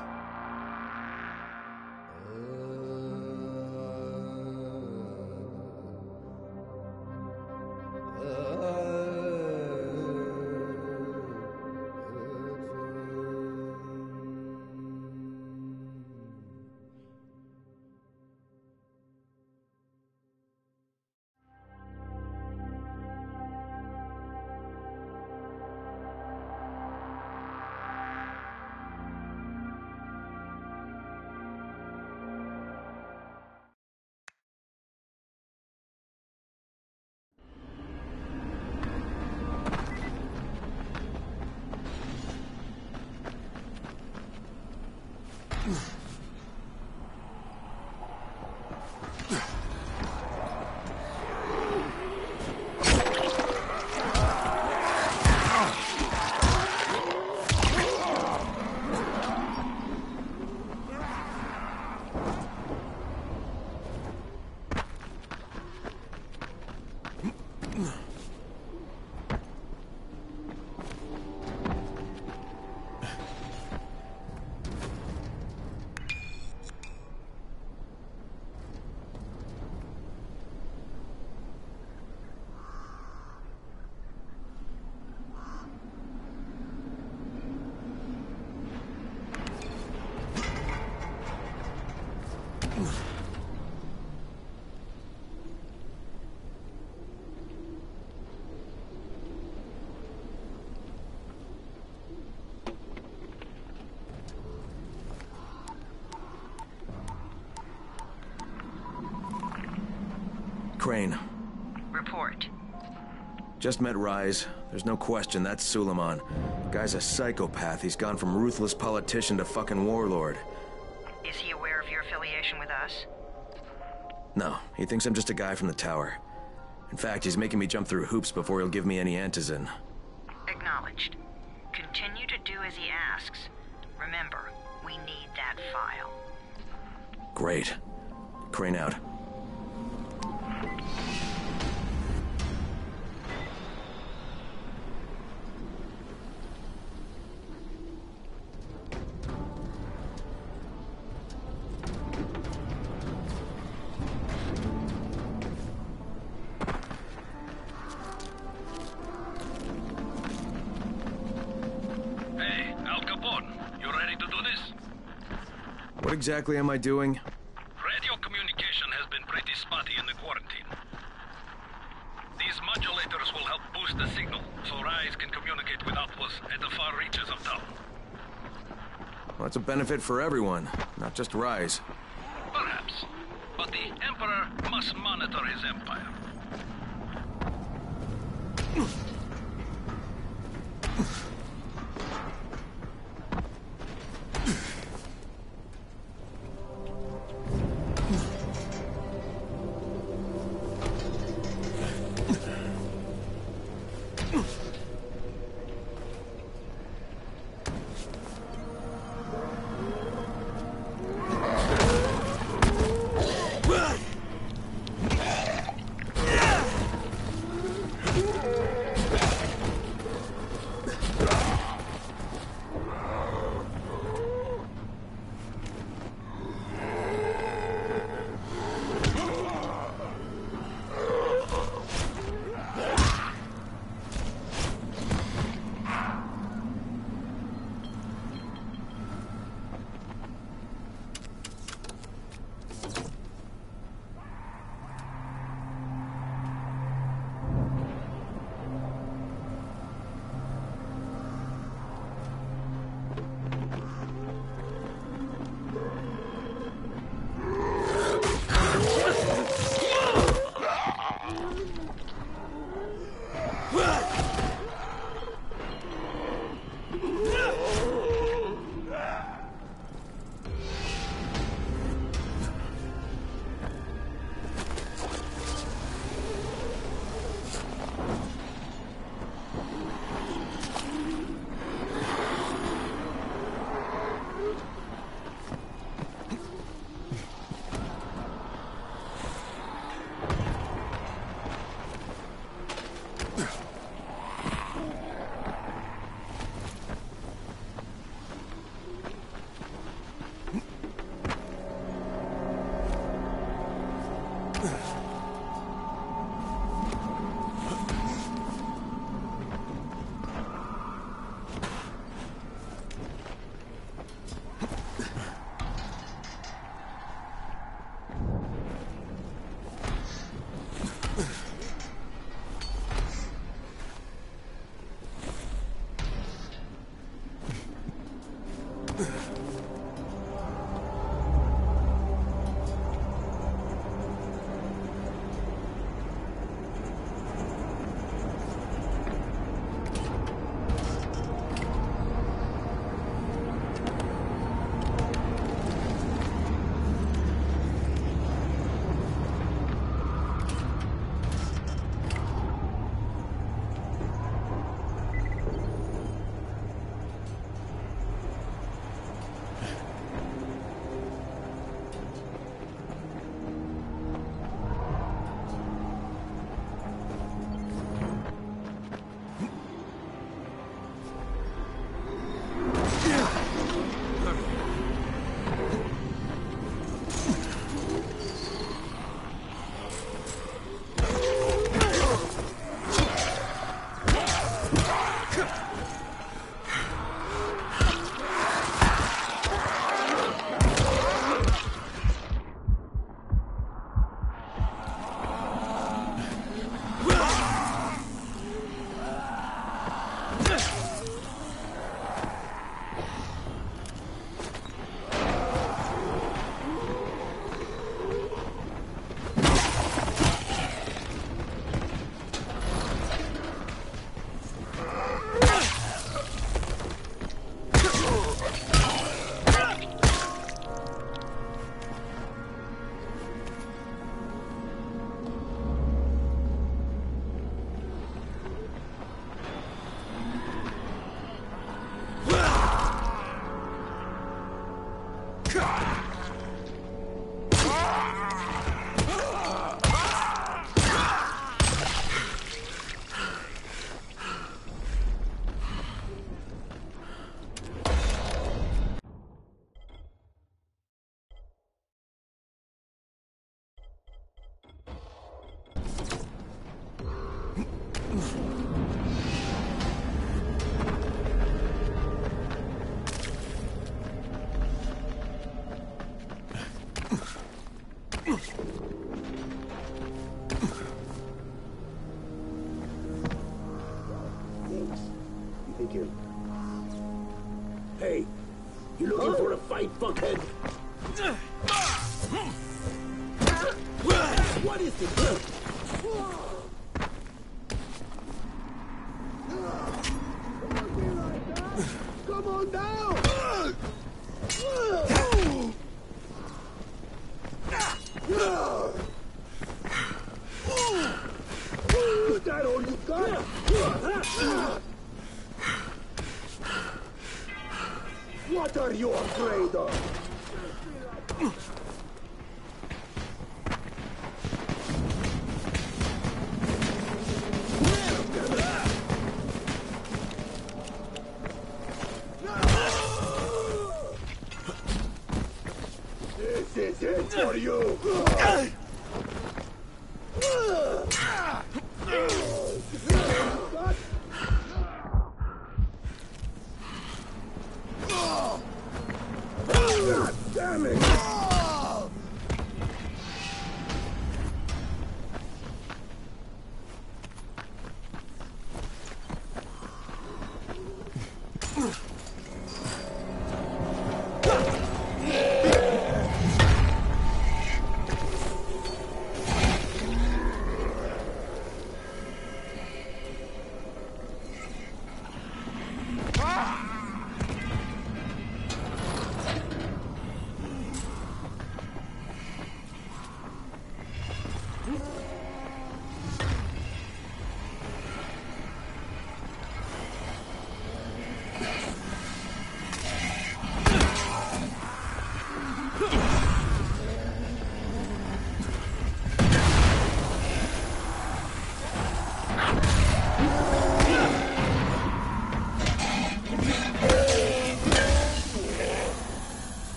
Crane. Report. Just met Rise. There's no question that's Suleiman. Guy's a psychopath. He's gone from ruthless politician to fucking warlord. Is he aware of your affiliation with us? No, he thinks I'm just a guy from the tower. In fact, he's making me jump through hoops before he'll give me any antizin. Acknowledged. Continue to do as he asks. Remember, we need that file. Great. Crane out. What exactly am I doing? Radio communication has been pretty spotty in the quarantine. These modulators will help boost the signal, so Rise can communicate with outposts at the far reaches of town. Well, that's a benefit for everyone, not just Rise. Perhaps. But the Emperor must monitor his empire. Hey, you looking for a fight, fuckhead? What is it? Come on down! Is that all you got? What are you afraid of? This is it for you!